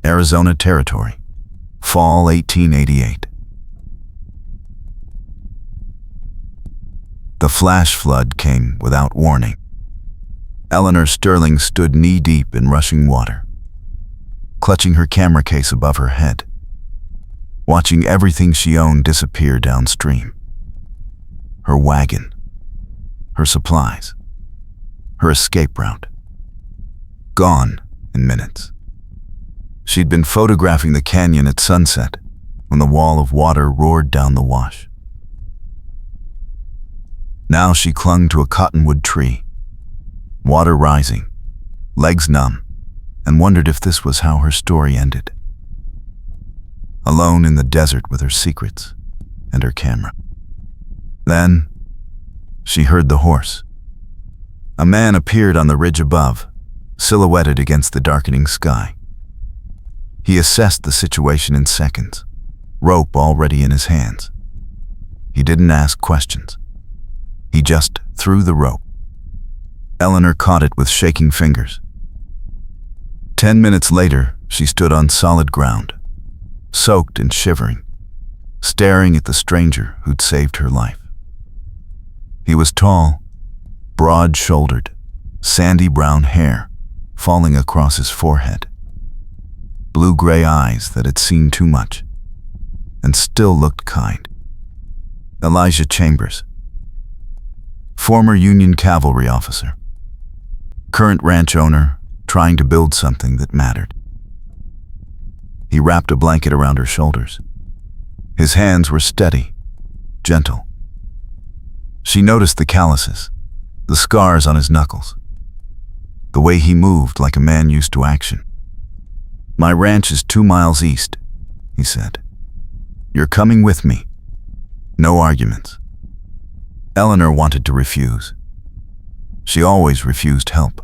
Arizona Territory, fall 1888. The flash flood came without warning. Eleanor Sterling stood knee-deep in rushing water, clutching her camera case above her head, watching everything she owned disappear downstream. Her wagon, her supplies, her escape route, gone in minutes. She'd been photographing the canyon at sunset when the wall of water roared down the wash. Now she clung to a cottonwood tree, water rising, legs numb, and wondered if this was how her story ended. Alone in the desert with her secrets and her camera. Then, she heard the horse. A man appeared on the ridge above, silhouetted against the darkening sky. He assessed the situation in seconds, rope already in his hands. He didn't ask questions. He just threw the rope. Eleanor caught it with shaking fingers. 10 minutes later, she stood on solid ground, soaked and shivering, staring at the stranger who'd saved her life. He was tall, broad-shouldered, sandy brown hair falling across his forehead, blue-gray eyes that had seen too much and still looked kind. Elijah Chambers, former Union cavalry officer, current ranch owner trying to build something that mattered. He wrapped a blanket around her shoulders. His hands were steady, gentle. She noticed the calluses, the scars on his knuckles, the way he moved like a man used to action. "My ranch is 2 miles east," he said. "You're coming with me. No arguments." Eleanor wanted to refuse. She always refused help.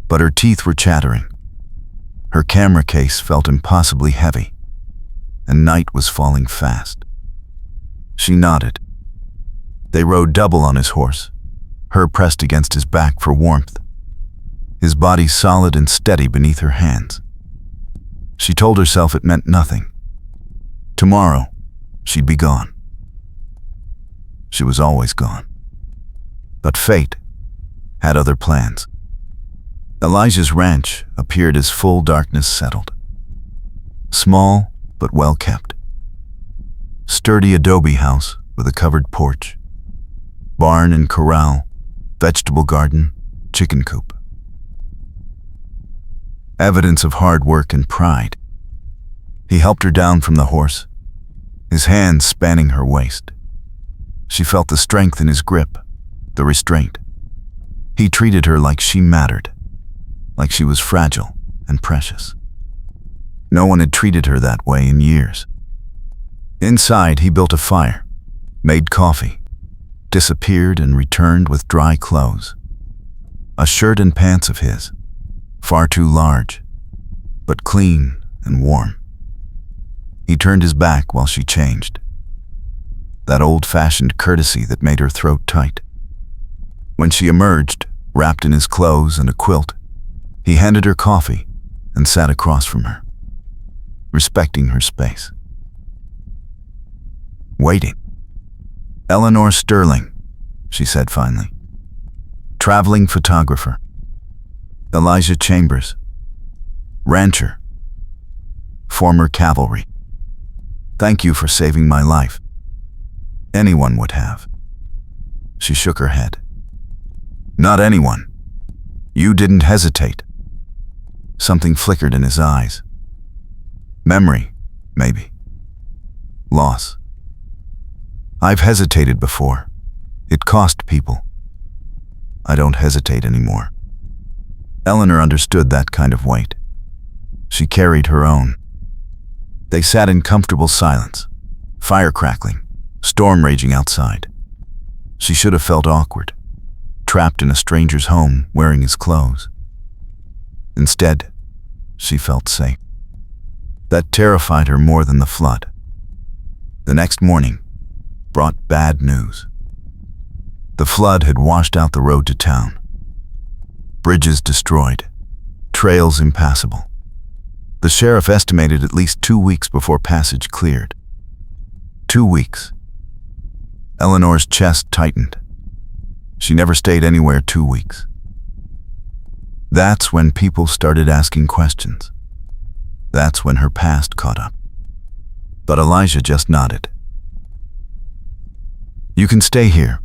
But her teeth were chattering. Her camera case felt impossibly heavy, and night was falling fast. She nodded. They rode double on his horse, her pressed against his back for warmth, his body solid and steady beneath her hands. She told herself it meant nothing. Tomorrow, she'd be gone. She was always gone. But fate had other plans. Elijah's ranch appeared as full darkness settled. Small, but well kept. Sturdy adobe house with a covered porch. Barn and corral, vegetable garden, chicken coop. Evidence of hard work and pride. He helped her down from the horse, his hands spanning her waist. She felt the strength in his grip, the restraint. He treated her like she mattered, like she was fragile and precious. No one had treated her that way in years. Inside, he built a fire, made coffee, disappeared and returned with dry clothes. A shirt and pants of his, far too large, but clean and warm. He turned his back while she changed. That old-fashioned courtesy that made her throat tight. When she emerged, wrapped in his clothes and a quilt, he handed her coffee and sat across from her, respecting her space. Waiting. "Eleanor Sterling," she said finally. "Traveling photographer. Elijah Chambers. Rancher. Former cavalry. Thank you for saving my life. Anyone would have." She shook her head. "Not anyone. You didn't hesitate." Something flickered in his eyes. Memory, maybe. Loss. "I've hesitated before. It cost people. I don't hesitate anymore." Eleanor understood that kind of weight. She carried her own. They sat in comfortable silence, fire crackling, storm raging outside. She should have felt awkward, trapped in a stranger's home wearing his clothes. Instead, she felt safe. That terrified her more than the flood. The next morning brought bad news. The flood had washed out the road to town. Bridges destroyed, trails impassable. The sheriff estimated at least 2 weeks before passage cleared. 2 weeks. Eleanor's chest tightened. She never stayed anywhere 2 weeks. That's when people started asking questions. That's when her past caught up. But Elijah just nodded. You can stay here.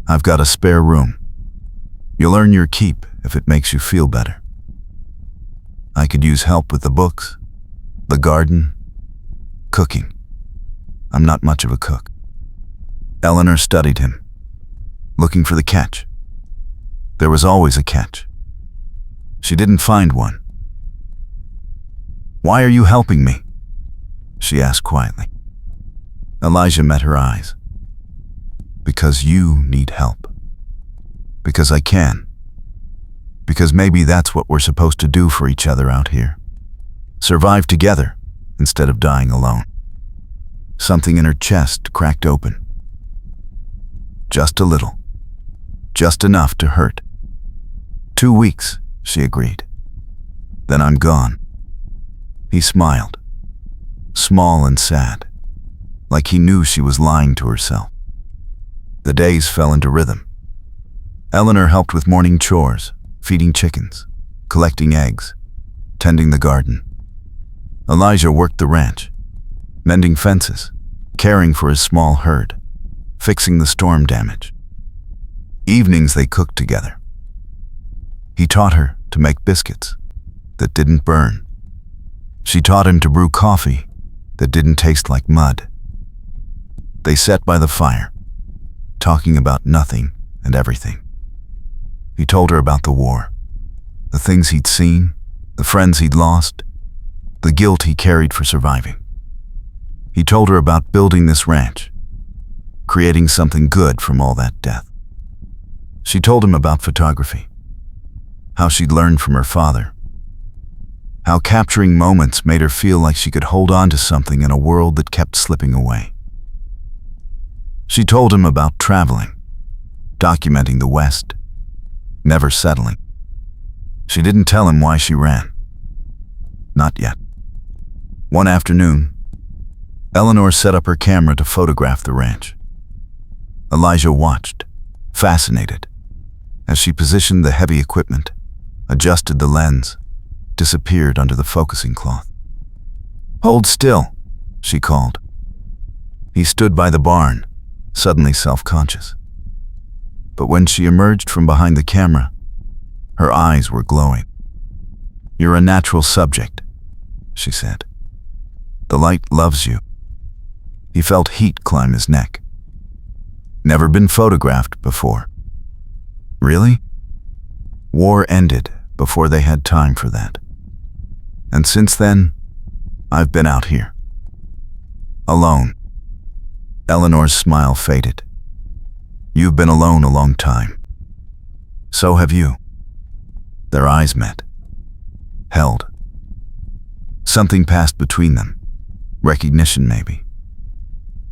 I've got a spare room. You'll earn your keep if it makes you feel better. I could use help with the books, the garden, cooking. I'm not much of a cook. Eleanor studied him, looking for the catch. There was always a catch. She didn't find one. Why are you helping me? She asked quietly. Elijah met her eyes. Because you need help. Because I can. Because maybe that's what we're supposed to do for each other out here. Survive together instead of dying alone. Something in her chest cracked open. Just a little. Just enough to hurt. 2 weeks, she agreed. Then I'm gone. He smiled. Small and sad. Like he knew she was lying to herself. The days fell into rhythm. Eleanor helped with morning chores, feeding chickens, collecting eggs, tending the garden. Elijah worked the ranch, mending fences, caring for his small herd, fixing the storm damage. Evenings they cooked together. He taught her to make biscuits that didn't burn. She taught him to brew coffee that didn't taste like mud. They sat by the fire, talking about nothing and everything. He told her about the war, the things he'd seen, the friends he'd lost, the guilt he carried for surviving. He told her about building this ranch, creating something good from all that death. She told him about photography, how she'd learned from her father, how capturing moments made her feel like she could hold on to something in a world that kept slipping away. She told him about traveling, documenting the West, never settling. She didn't tell him why she ran. Not yet. One afternoon, Eleanor set up her camera to photograph the ranch. Elijah watched, fascinated, as she positioned the heavy equipment, adjusted the lens, disappeared under the focusing cloth. Hold still, she called. He stood by the barn, suddenly self-conscious. But when she emerged from behind the camera, her eyes were glowing. You're a natural subject, she said. The light loves you. He felt heat climb his neck. Never been photographed before. Really? War ended before they had time for that. And since then, I've been out here. Alone. Eleanor's smile faded. You've been alone a long time. So have you. Their eyes met. Held. Something passed between them. Recognition, maybe.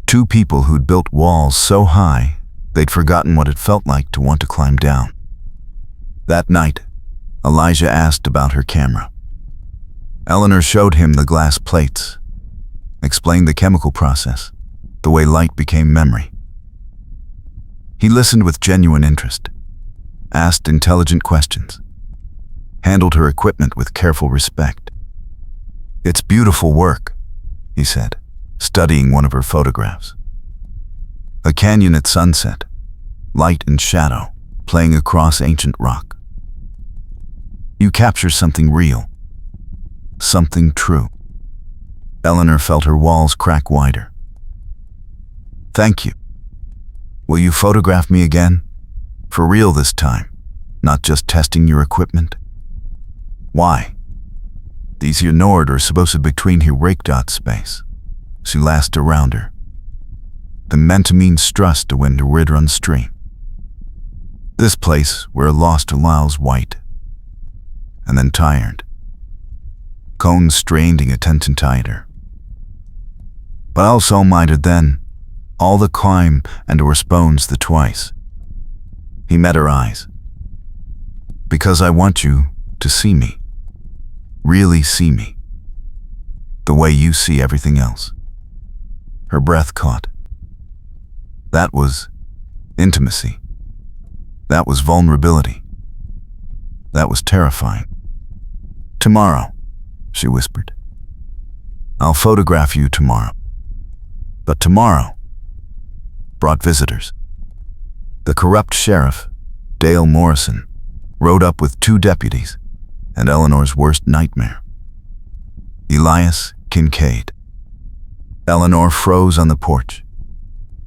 Two people who'd built walls so high, they'd forgotten what it felt like to want to climb down. That night, Elijah asked about her camera. Eleanor showed him the glass plates, explained the chemical process, the way light became memory. He listened with genuine interest, asked intelligent questions, handled her equipment with careful respect. It's beautiful work, he said, studying one of her photographs. A canyon at sunset, light and shadow, playing across ancient rock. You capture something real, something true. Eleanor felt her walls crack wider. Thank you. Will you photograph me again? For real this time, not just testing your equipment? Why? These here Nord are supposed to between here dot space. She laughed around her. The meant to mean strust to win the Ridrun stream. This place where lost to Lyle's white. And then tired. Cone straining attention tighter. But also minded then, all the climb and to responds the twice. He met her eyes. Because I want you to see me. Really see me. the way you see everything else. Her breath caught. That was intimacy. That was vulnerability. That was terrifying. Tomorrow, she whispered. I'll photograph you tomorrow. But tomorrow brought visitors. The corrupt sheriff, Dale Morrison, rode up with 2 deputies and Eleanor's worst nightmare, Elias Kincaid. Eleanor froze on the porch,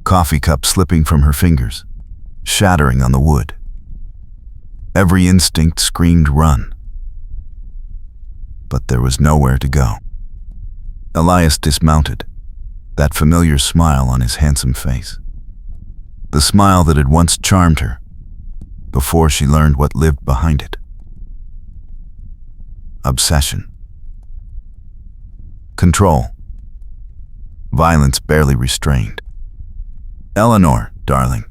coffee cup slipping from her fingers, shattering on the wood. Every instinct screamed run. But there was nowhere to go. Elias dismounted, that familiar smile on his handsome face. The smile that had once charmed her, before she learned what lived behind it. Obsession. Control. Violence barely restrained. Eleanor, darling,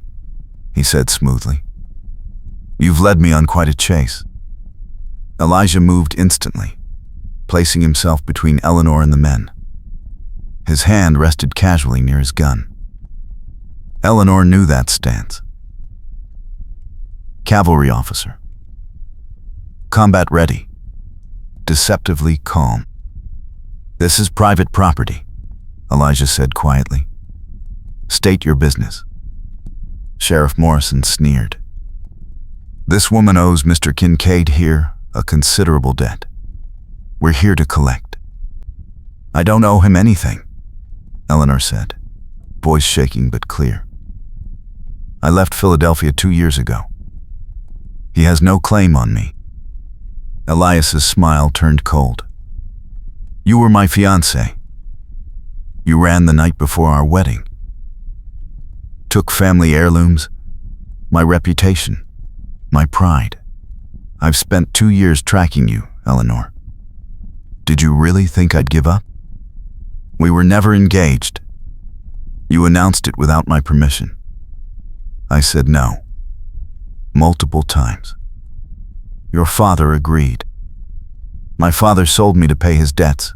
he said smoothly. You've led me on quite a chase. Elijah moved instantly, placing himself between Eleanor and the men. His hand rested casually near his gun. Eleanor knew that stance. Cavalry officer. Combat ready. Deceptively calm. This is private property, Elijah said quietly. State your business. Sheriff Morrison sneered. This woman owes Mr. Kincaid here a considerable debt. We're here to collect. I don't owe him anything, Eleanor said, voice shaking but clear. I left Philadelphia 2 years ago. He has no claim on me. Elias's smile turned cold. You were my fiancé. You ran the night before our wedding. Took family heirlooms, my reputation, my pride. I've spent 2 years tracking you, Eleanor. Did you really think I'd give up? We were never engaged. You announced it without my permission. I said no. Multiple times. Your father agreed. My father sold me to pay his debts.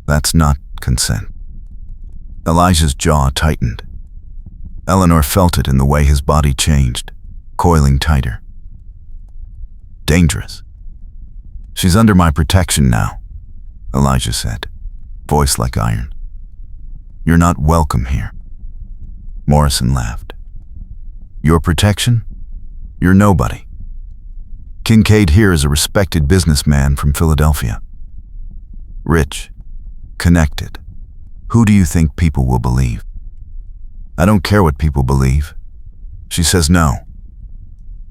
That's not consent. Elijah's jaw tightened. Eleanor felt it in the way his body changed, coiling tighter. Dangerous. She's under my protection now, Elijah said, voice like iron. You're not welcome here. Morrison laughed. Your protection? You're nobody. Kincaid here is a respected businessman from Philadelphia. Rich. Connected. Who do you think people will believe? I don't care what people believe. She says no.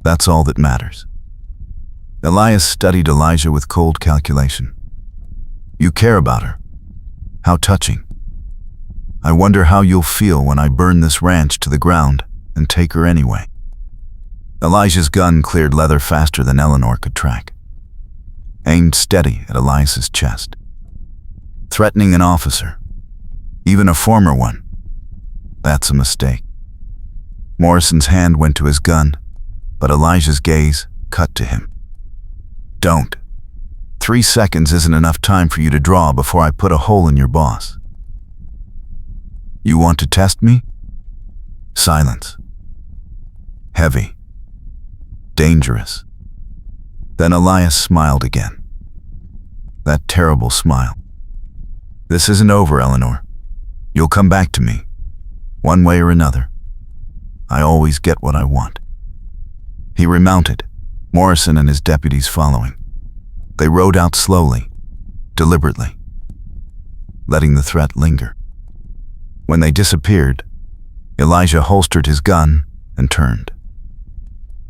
That's all that matters. Elias studied Elijah with cold calculation. You care about her. How touching. I wonder how you'll feel when I burn this ranch to the ground and take her anyway. Elijah's gun cleared leather faster than Eleanor could track, aimed steady at Elias's chest. Threatening an officer, even a former one, that's a mistake. Morrison's hand went to his gun, but Elijah's gaze cut to him. Don't. 3 seconds isn't enough time for you to draw before I put a hole in your boss. You want to test me? Silence. Heavy. Dangerous. Then Elias smiled again. That terrible smile. This isn't over, Eleanor. You'll come back to me, one way or another. I always get what I want. He remounted, Morrison and his deputies following. They rode out slowly, deliberately, letting the threat linger. When they disappeared, Elijah holstered his gun and turned.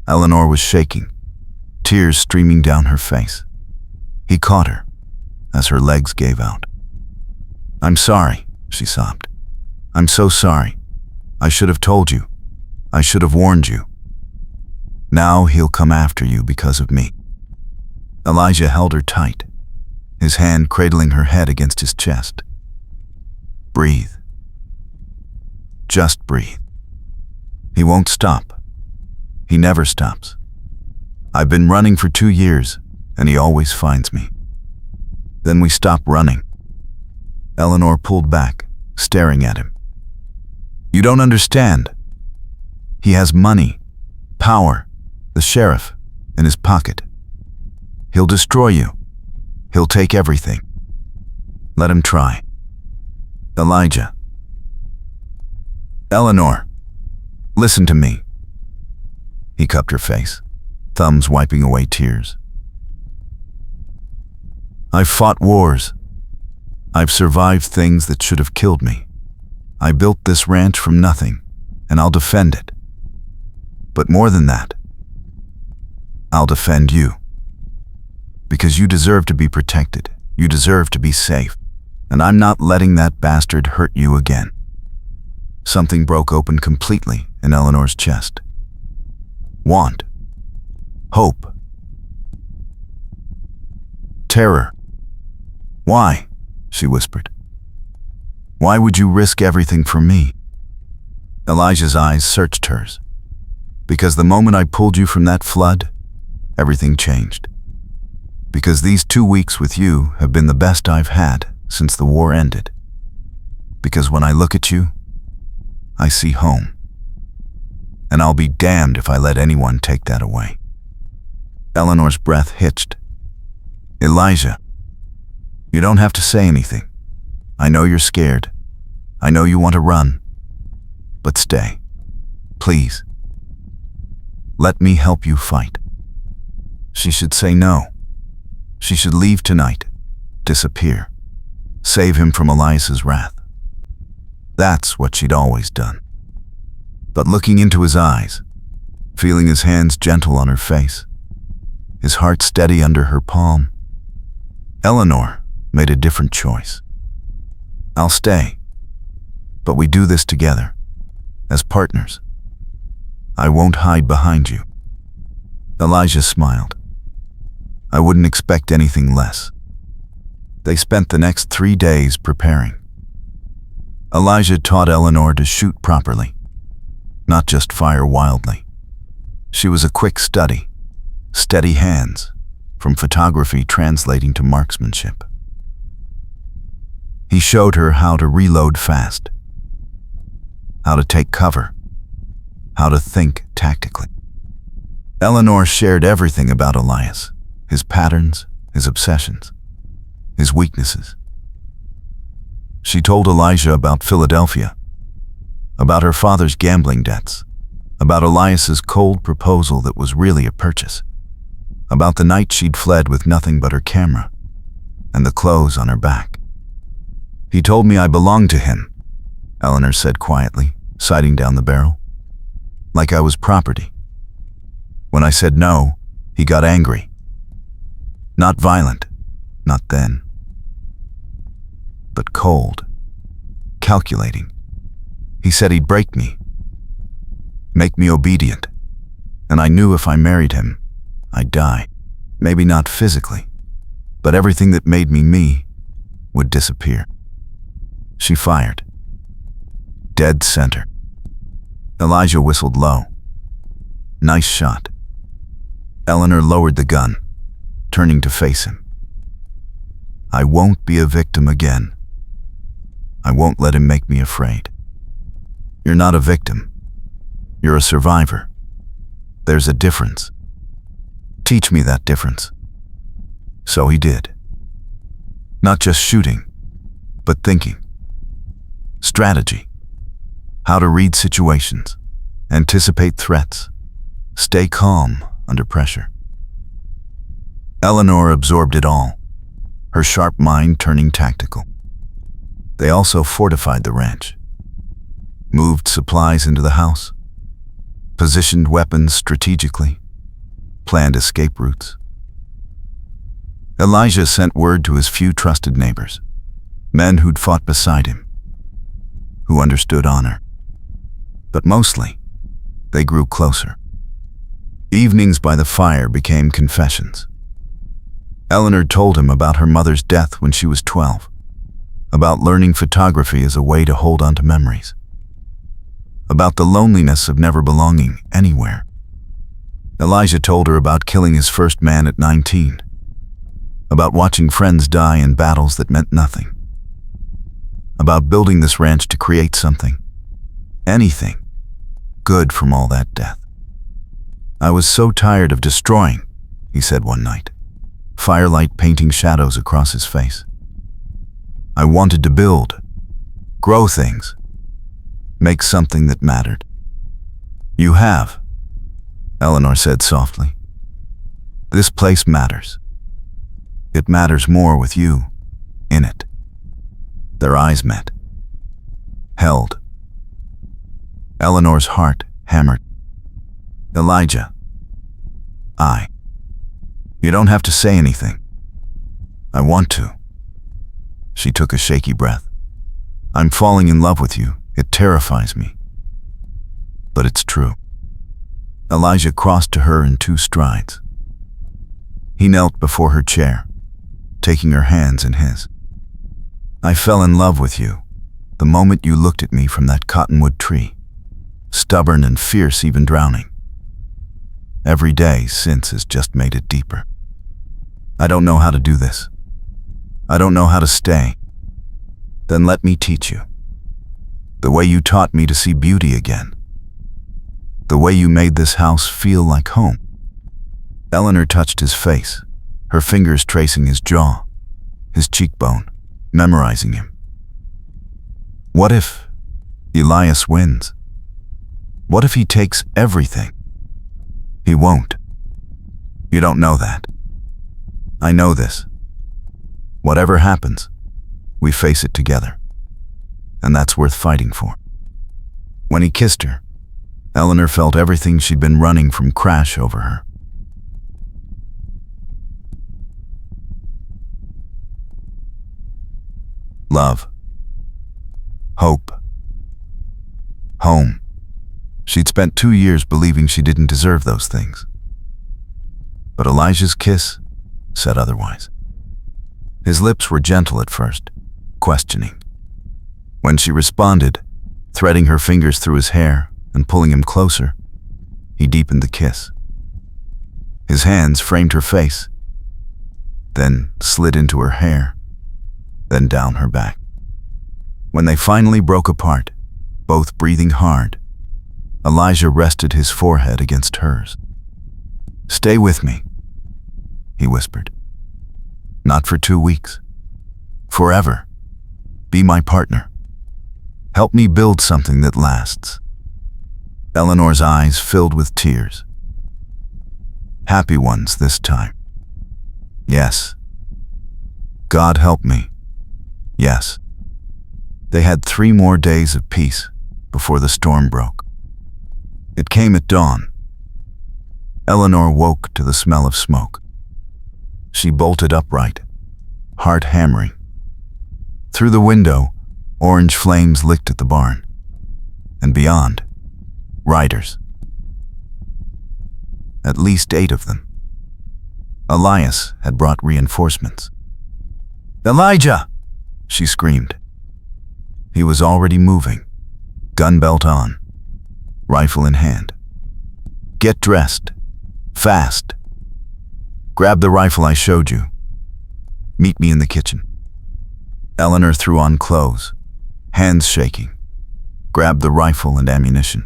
Eleanor was shaking, tears streaming down her face. He caught her as her legs gave out. I'm sorry, she sobbed. I'm so sorry. I should have told you. I should have warned you. Now he'll come after you because of me. Elijah held her tight, his hand cradling her head against his chest. Breathe. Just breathe. He won't stop. He never stops. I've been running for 2 years, and he always finds me. Then we stop running. Eleanor pulled back, staring at him. You don't understand. He has money, power, the sheriff, in his pocket. He'll destroy you. He'll take everything. Let him try. Elijah. Eleanor, listen to me. He cupped her face, thumbs wiping away tears. I've fought wars. I've survived things that should have killed me. I built this ranch from nothing, and I'll defend it. But more than that, I'll defend you. Because you deserve to be protected. You deserve to be safe. And I'm not letting that bastard hurt you again. Something broke open completely in Eleanor's chest. Want. Hope. Terror. Why? She whispered. Why would you risk everything for me? Elijah's eyes searched hers. Because the moment I pulled you from that flood, everything changed. Because these 2 weeks with you have been the best I've had since the war ended. Because when I look at you, I see home. And I'll be damned if I let anyone take that away. Eleanor's breath hitched. Elijah, you don't have to say anything. I know you're scared. I know you want to run. But stay. Please. Let me help you fight. She should say no. She should leave tonight. Disappear. Save him from Elias's wrath. That's what she'd always done. But looking into his eyes, feeling his hands gentle on her face, his heart steady under her palm, Eleanor made a different choice. I'll stay, but we do this together, as partners. I won't hide behind you. Elijah smiled. I wouldn't expect anything less. They spent the next 3 days preparing. Elijah taught Eleanor to shoot properly, not just fire wildly. She was a quick study, steady hands, from photography translating to marksmanship. He showed her how to reload fast, how to take cover, how to think tactically. Eleanor shared everything about Elias, his patterns, his obsessions, his weaknesses. She told Elijah about Philadelphia, about her father's gambling debts, about Elias's cold proposal that was really a purchase, about the night she'd fled with nothing but her camera and the clothes on her back. He told me I belonged to him, Eleanor said quietly, sighting down the barrel, like I was property. When I said no, he got angry. Not violent, not then, but cold, calculating. He said he'd break me, make me obedient, and I knew if I married him, I'd die. Maybe not physically, but everything that made me me would disappear. She fired. Dead center. Elijah whistled low. Nice shot. Eleanor lowered the gun, turning to face him. I won't be a victim again. I won't let him make me afraid. You're not a victim. You're a survivor. There's a difference. Teach me that difference. So he did. Not just shooting, but thinking. Strategy. How to read situations, anticipate threats, stay calm under pressure. Eleanor absorbed it all, her sharp mind turning tactical. They also fortified the ranch, moved supplies into the house, positioned weapons strategically, planned escape routes. Elijah sent word to his few trusted neighbors, men who'd fought beside him, who understood honor. But mostly, they grew closer. Evenings by the fire became confessions. Eleanor told him about her mother's death when she was 12, about learning photography as a way to hold on to memories, about the loneliness of never belonging anywhere. Elijah told her about killing his first man at 19, about watching friends die in battles that meant nothing, about building this ranch to create something, anything, good from all that death. I was so tired of destroying, he said one night, firelight painting shadows across his face. I wanted to build, grow things, make something that mattered. You have, Eleanor said softly. This place matters. It matters more with you in it. Their eyes met, held. Eleanor's heart hammered. Elijah, you don't have to say anything. I want to. She took a shaky breath. I'm falling in love with you. It terrifies me. But it's true. Elijah crossed to her in 2 strides. He knelt before her chair, taking her hands in his. I fell in love with you the moment you looked at me from that cottonwood tree, stubborn and fierce, even drowning. Every day since has just made it deeper. I don't know how to do this. I don't know how to stay. Then let me teach you. The way you taught me to see beauty again. The way you made this house feel like home. Eleanor touched his face, her fingers tracing his jaw, his cheekbone, memorizing him. What if Elias wins? What if he takes everything? He won't. You don't know that. I know this. Whatever happens, we face it together. And that's worth fighting for. When he kissed her, Eleanor felt everything she'd been running from crash over her. Love. Hope. Home. She'd spent 2 years believing she didn't deserve those things. But Elijah's kiss said otherwise. His lips were gentle at first, questioning. When she responded, threading her fingers through his hair and pulling him closer, he deepened the kiss. His hands framed her face, then slid into her hair, then down her back. When they finally broke apart, both breathing hard, Elijah rested his forehead against hers. Stay with me, he whispered. Not for 2 weeks. Forever. Be my partner. Help me build something that lasts. Eleanor's eyes filled with tears. Happy ones this time. Yes. God help me. Yes. They had 3 more days of peace before the storm broke. It came at dawn. Eleanor woke to the smell of smoke. She bolted upright, heart hammering. Through the window, orange flames licked at the barn. And beyond, riders. At least 8 of them. Elias had brought reinforcements. Elijah! She screamed. He was already moving, gun belt on, rifle in hand. Get dressed. Fast. Grab the rifle I showed you. Meet me in the kitchen. Eleanor threw on clothes, hands shaking, grabbed the rifle and ammunition.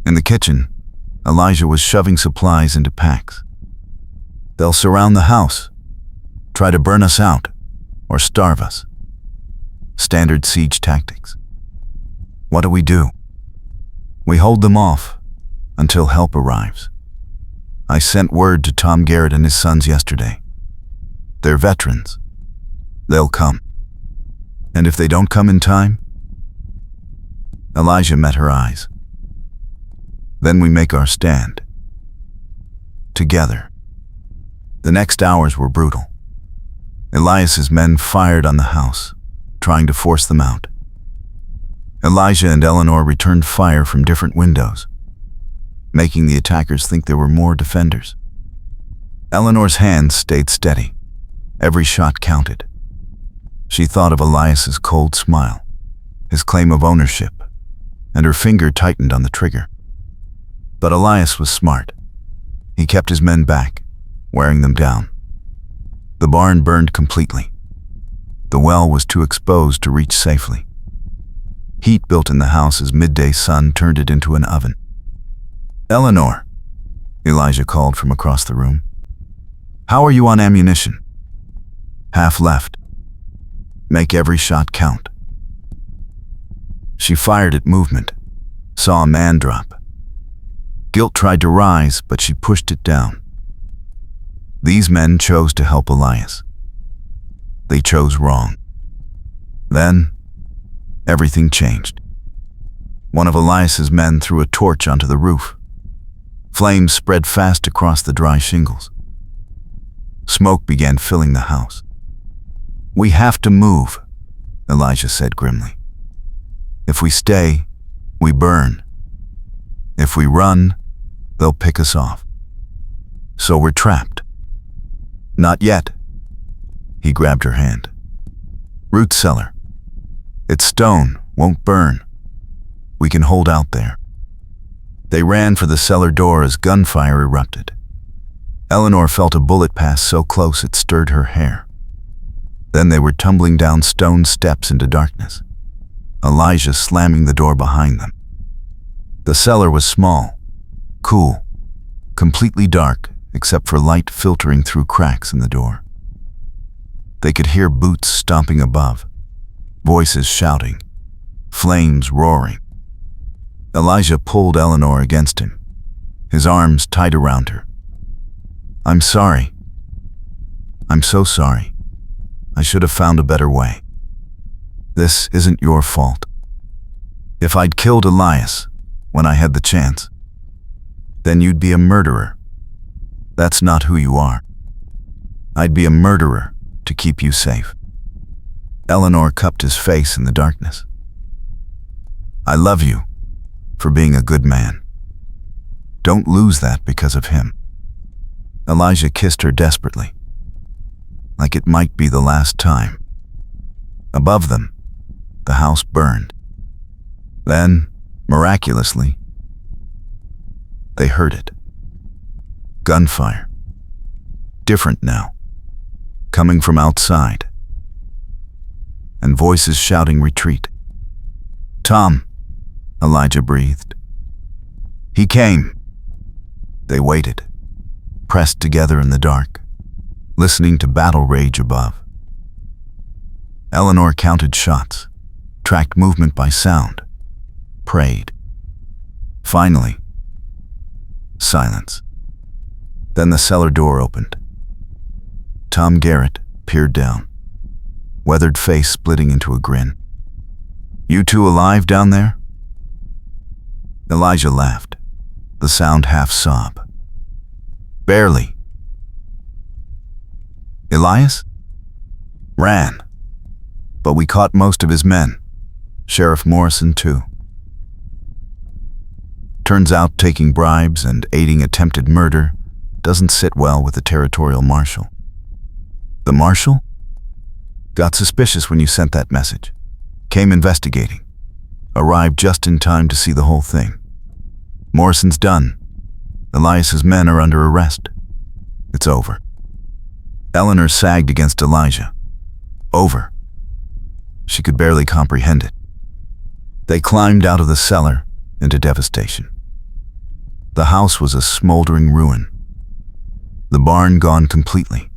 In the kitchen, Elijah was shoving supplies into packs. They'll surround the house, try to burn us out, or starve us. Standard siege tactics. What do? We hold them off until help arrives. I sent word to Tom Garrett and his sons yesterday. They're veterans. They'll come. And if they don't come in time? Elijah met her eyes. Then we make our stand. Together. The next hours were brutal. Elias's men fired on the house, trying to force them out. Elijah and Eleanor returned fire from different windows, making the attackers think there were more defenders. Eleanor's hands stayed steady. Every shot counted. She thought of Elias's cold smile, his claim of ownership, and her finger tightened on the trigger. But Elias was smart. He kept his men back, wearing them down. The barn burned completely. The well was too exposed to reach safely. Heat built in the house as midday sun turned it into an oven. "Eleanor," Elijah called from across the room. "How are you on ammunition?" "Half left. Make every shot count." She fired at movement, saw a man drop. Guilt tried to rise, but she pushed it down. These men chose to help Elias. They chose wrong. Then, everything changed. One of Elias's men threw a torch onto the roof. Flames spread fast across the dry shingles. Smoke began filling the house. "We have to move," Elijah said grimly. "If we stay, we burn. If we run, they'll pick us off. So we're trapped." "Not yet." He grabbed her hand. "Root cellar. It's stone, won't burn. We can hold out there." They ran for the cellar door as gunfire erupted. Eleanor felt a bullet pass so close it stirred her hair. Then they were tumbling down stone steps into darkness, Elijah slamming the door behind them. The cellar was small, cool, completely dark except for light filtering through cracks in the door. They could hear boots stomping above, voices shouting, flames roaring. Elijah pulled Eleanor against him, his arms tight around her. "I'm sorry. I'm so sorry. I should have found a better way. This isn't your fault. If I'd killed Elias when I had the chance, then you'd be a murderer. That's not who you are. I'd be a murderer to keep you safe." Eleanor cupped his face in the darkness. "I love you for being a good man. Don't lose that because of him." Elijah kissed her desperately, like it might be the last time. Above them, the house burned. Then, miraculously, they heard it. Gunfire. Different now, coming from outside. And voices shouting retreat. "Tom," Elijah breathed. "He came." They waited, pressed together in the dark, listening to battle rage above. Eleanor counted shots, tracked movement by sound, prayed. Finally, silence. Then the cellar door opened. Tom Garrett peered down, weathered face splitting into a grin. "You two alive down there?" Elijah laughed, the sound half sob. "Barely." "Elias?" "Ran. But we caught most of his men. Sheriff Morrison, too. Turns out taking bribes and aiding attempted murder doesn't sit well with the territorial marshal." "The marshal?" "Got suspicious when you sent that message. Came investigating. Arrived just in time to see the whole thing. Morrison's done. Elias's men are under arrest. It's over." Eleanor sagged against Elijah. Over. She could barely comprehend it. They climbed out of the cellar into devastation. The house was a smoldering ruin. The barn gone completely.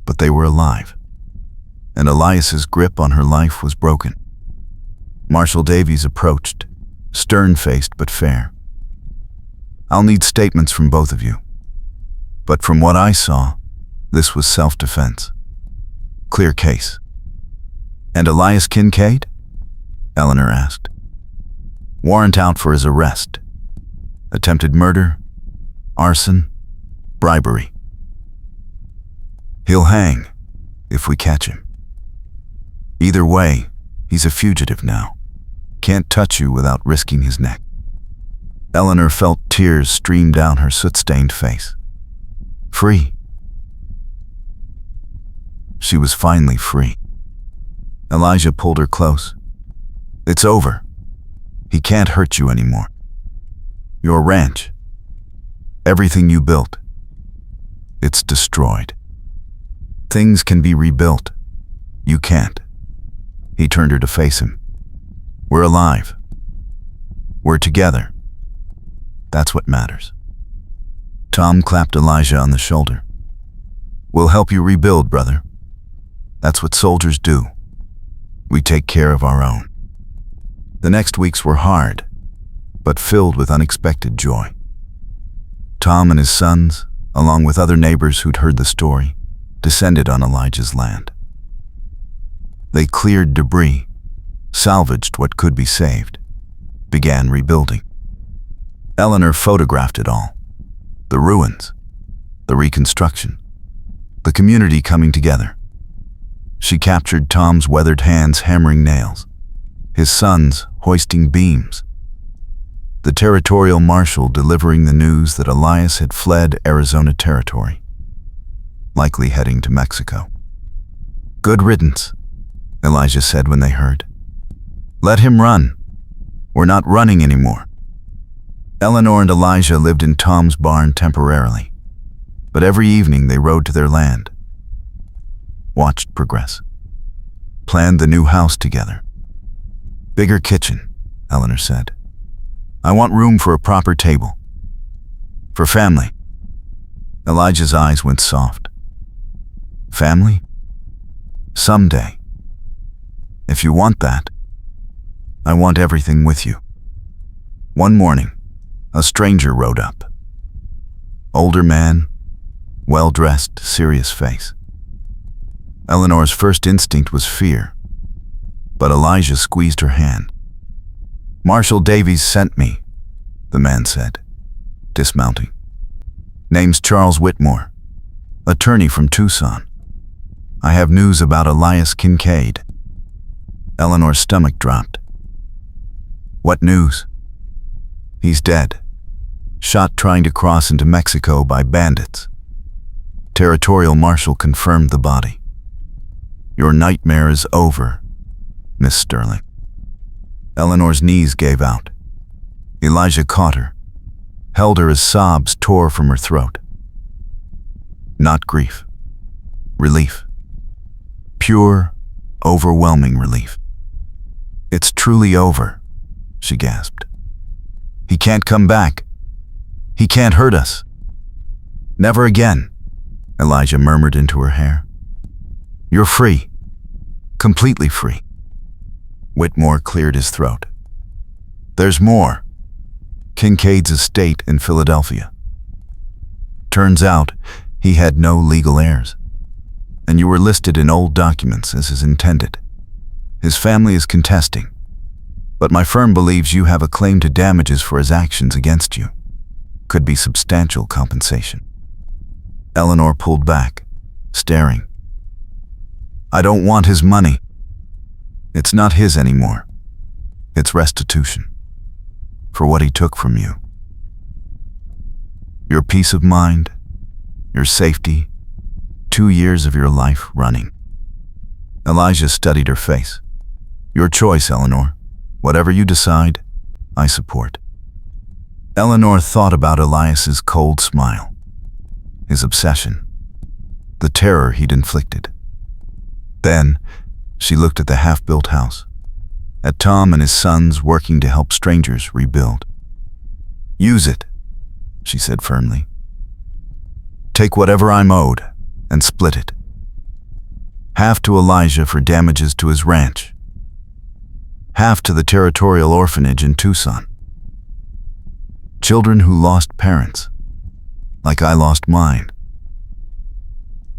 But they were alive. And Elias's grip on her life was broken. Marshal Davies approached, stern-faced but fair. "I'll need statements from both of you. But from what I saw, this was self-defense. Clear case." "And Elias Kincaid?" Eleanor asked. "Warrant out for his arrest. Attempted murder, arson, bribery. He'll hang if we catch him. Either way, he's a fugitive now. Can't touch you without risking his neck." Eleanor felt tears stream down her soot-stained face. Free. She was finally free. Elijah pulled her close. "It's over. He can't hurt you anymore. Your ranch, everything you built, it's destroyed. Things can be rebuilt, You can't. He turned her to face him. We're alive. We're together. That's what matters. Tom clapped Elijah on the shoulder. We'll help you rebuild, brother. That's what soldiers do. We take care of our own. The next weeks were hard, but filled with unexpected joy. Tom and his sons, along with other neighbors who'd heard the story, descended on Elijah's land. They cleared debris, salvaged what could be saved, began rebuilding. Eleanor photographed it all. The ruins, the reconstruction, the community coming together. She captured Tom's weathered hands hammering nails, his sons hoisting beams, the territorial marshal delivering the news that Elias had fled Arizona territory, likely heading to Mexico. Good riddance, Elijah said when they heard. Let him run. We're not running anymore. Eleanor and Elijah lived in Tom's barn temporarily, but every evening they rode to their land, watched progress, planned the new house together. Bigger kitchen, Eleanor said. I want room for a proper table. For family. Elijah's eyes went soft. Family? Someday. If you want that, I want everything with you. One morning, a stranger rode up. Older man, well-dressed, serious face. Eleanor's first instinct was fear, but Elijah squeezed her hand. Marshal Davies sent me, the man said, dismounting. Name's Charles Whitmore, attorney from Tucson. I have news about Elias Kincaid. Eleanor's stomach dropped. What news? He's dead. Shot trying to cross into Mexico by bandits. Territorial Marshal confirmed the body. Your nightmare is over, Miss Sterling. Eleanor's knees gave out. Elijah caught her, held her as sobs tore from her throat. Not grief. Relief. Pure, overwhelming relief. It's truly over, she gasped. He can't come back. He can't hurt us. Never again, Elijah murmured into her hair. You're free. Completely free. Whitmore cleared his throat. There's more. Kincaid's estate in Philadelphia. Turns out he had no legal heirs, and you were listed in old documents as his intended. His family is contesting, but my firm believes you have a claim to damages for his actions against you. Could be substantial compensation. Eleanor pulled back, staring. I don't want his money. It's not his anymore. It's restitution for what he took from you. Your peace of mind, your safety, 2 years of your life running. Elijah studied her face. Your choice, Eleanor. Whatever you decide, I support. Eleanor thought about Elias's cold smile, his obsession, the terror he'd inflicted. Then, she looked at the half-built house, at Tom and his sons working to help strangers rebuild. Use it, she said firmly. Take whatever I'm owed and split it. Half to Elijah for damages to his ranch. Half to the territorial orphanage in Tucson. Children who lost parents, like I lost mine.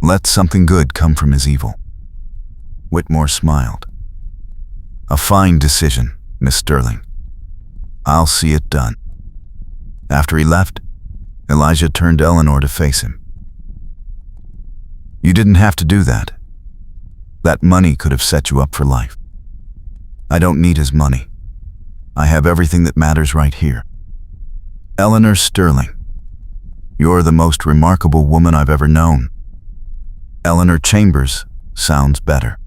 Let something good come from his evil. Whitmore smiled. A fine decision, Miss Sterling. I'll see it done. After he left, Elijah turned to Eleanor to face him. You didn't have to do that. That money could have set you up for life. I don't need his money. I have everything that matters right here. Eleanor Sterling, you're the most remarkable woman I've ever known. Eleanor Chambers sounds better.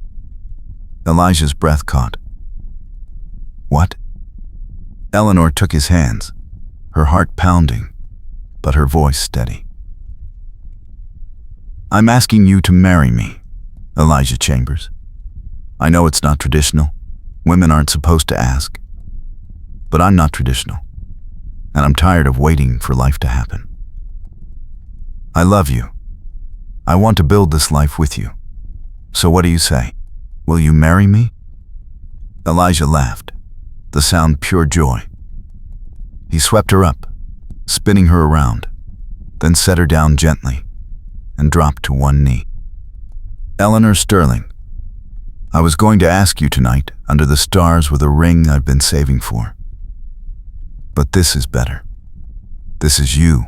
Elijah's breath caught. What? Eleanor took his hands, her heart pounding, but her voice steady. I'm asking you to marry me, Elijah Chambers. I know it's not traditional. Women aren't supposed to ask. But I'm not traditional, and I'm tired of waiting for life to happen. I love you. I want to build this life with you. So what do you say? Will you marry me? Elijah laughed, the sound pure joy. He swept her up, spinning her around, then set her down gently and dropped to one knee. Eleanor Sterling, I was going to ask you tonight under the stars with a ring I've been saving for. But this is better. This is you,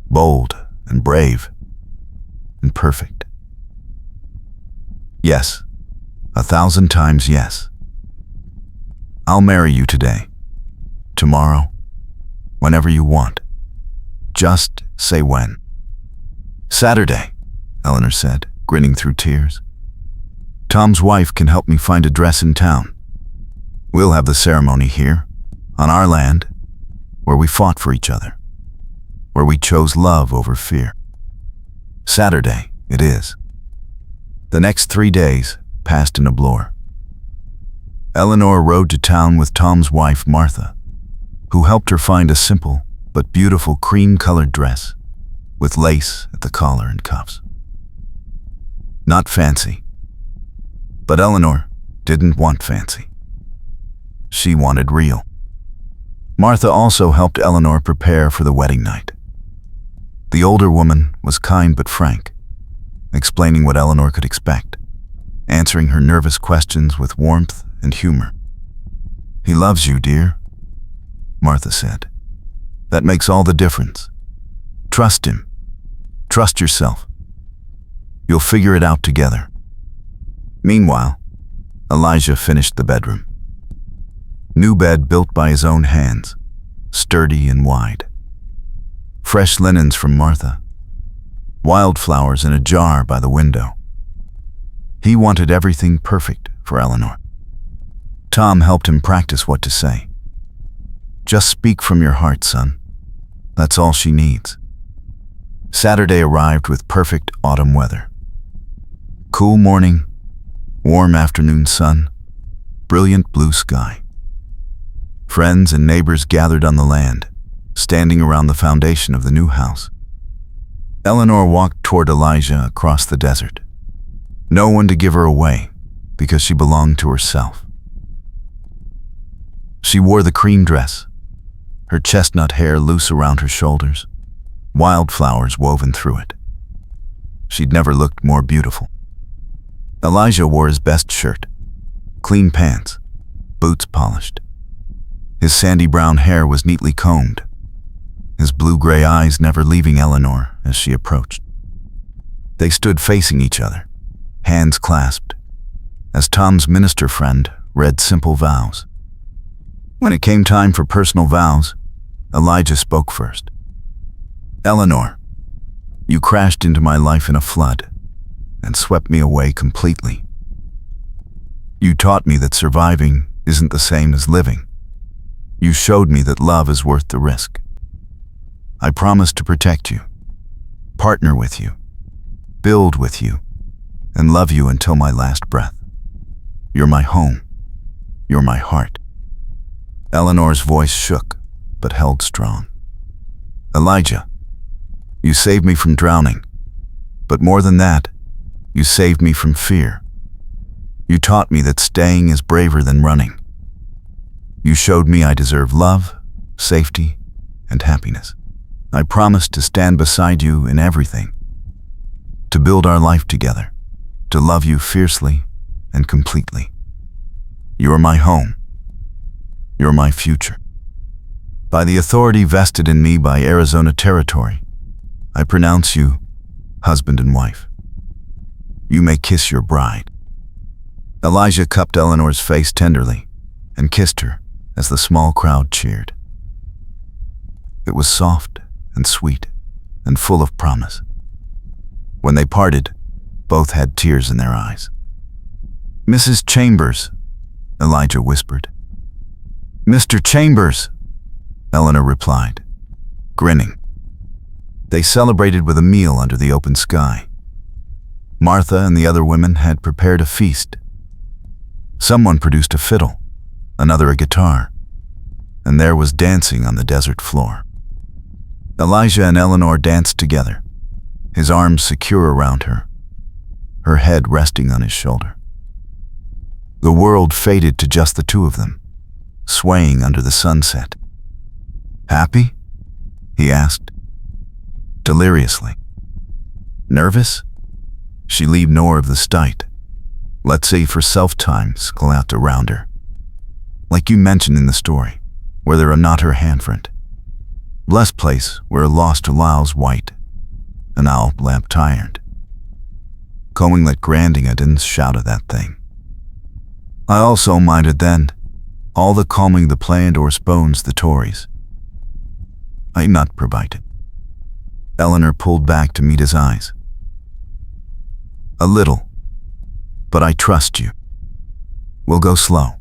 bold and brave and perfect. Yes, 1,000 times yes. I'll marry you today, tomorrow, whenever you want. Just say when. Saturday, Eleanor said, grinning through tears. Tom's wife can help me find a dress in town. We'll have the ceremony here, on our land, where we fought for each other, where we chose love over fear. Saturday it is. The next 3 days passed in a blur. Eleanor rode to town with Tom's wife, Martha, who helped her find a simple but beautiful cream-colored dress with lace at the collar and cuffs. Not fancy. But Eleanor didn't want fancy. She wanted real. Martha also helped Eleanor prepare for the wedding night. The older woman was kind but frank, explaining what Eleanor could expect, answering her nervous questions with warmth and humor. He loves you, dear, Martha said. That makes all the difference. Trust him. Trust yourself. You'll figure it out together. Meanwhile, Elijah finished the bedroom. New bed built by his own hands, sturdy and wide. Fresh linens from Martha. Wildflowers in a jar by the window. He wanted everything perfect for Eleanor. Tom helped him practice what to say. Just speak from your heart, son. That's all she needs. Saturday arrived with perfect autumn weather. Cool morning, warm afternoon sun, brilliant blue sky. Friends and neighbors gathered on the land, standing around the foundation of the new house. Eleanor walked toward Elijah across the desert. No one to give her away, because she belonged to herself. She wore the cream dress, her chestnut hair loose around her shoulders, wildflowers woven through it. She'd never looked more beautiful. Elijah wore his best shirt, clean pants, boots polished. His sandy brown hair was neatly combed, his blue-gray eyes never leaving Eleanor as she approached. They stood facing each other, hands clasped, as Tom's minister friend read simple vows. When it came time for personal vows, Elijah spoke first. Eleanor, you crashed into my life in a flood and swept me away completely. You taught me that surviving isn't the same as living. You showed me that love is worth the risk. I promise to protect you, partner with you, build with you, and love you until my last breath. You're my home. You're my heart. Eleanor's voice shook, but held strong. Elijah, you saved me from drowning, but more than that, you saved me from fear. You taught me that staying is braver than running. You showed me I deserve love, safety, and happiness. I promise to stand beside you in everything, to build our life together, to love you fiercely and completely. You're my home. You're my future. By the authority vested in me by Arizona territory, I pronounce you husband and wife. You may kiss your bride. Elijah cupped Eleanor's face tenderly and kissed her as the small crowd cheered. It was soft and sweet and full of promise. When they parted, both had tears in their eyes. Mrs. Chambers, Elijah whispered. Mr. Chambers, Eleanor replied, grinning. They celebrated with a meal under the open sky. Martha and the other women had prepared a feast, Someone produced a fiddle, another a guitar, and there was dancing on the desert floor. Elijah and Eleanor danced together, his arms secure around her, her head resting on his shoulder. The world faded to just the two of them, swaying under the sunset. "Happy?" he asked, deliriously. "Nervous?" She leave nor of the stite. Let's say for self-times out around her. Like you mentioned in the story, where there are not her handfriend. Blessed place where lost allows white, an owl lamp tired. Combing let granding I didn't shout at that thing. I also minded then, all the calming the planned or spoons the Tories. I not provided. Eleanor pulled back to meet his eyes. "A little, but I trust you. We'll go slow.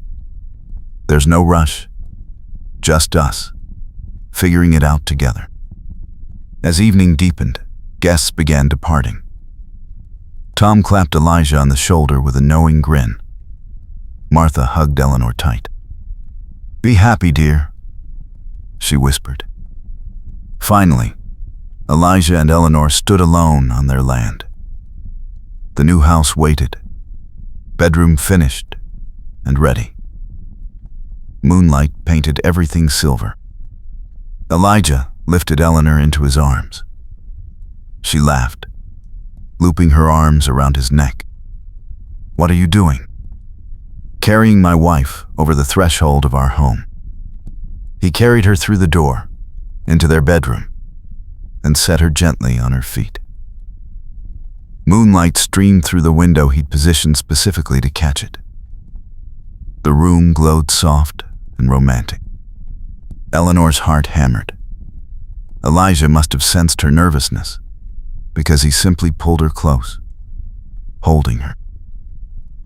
There's no rush, just us, figuring it out together." As evening deepened, guests began departing. Tom clapped Elijah on the shoulder with a knowing grin. Martha hugged Eleanor tight. "Be happy, dear," she whispered. Finally, Elijah and Eleanor stood alone on their land. The new house waited, bedroom finished and ready. Moonlight painted everything silver. Elijah lifted Eleanor into his arms. She laughed, looping her arms around his neck. "What are you doing?" "Carrying my wife over the threshold of our home." He carried her through the door, into their bedroom, and set her gently on her feet. Moonlight streamed through the window he'd positioned specifically to catch it. The room glowed soft and romantic. Eleanor's heart hammered. Elijah must have sensed her nervousness, because he simply pulled her close, holding her.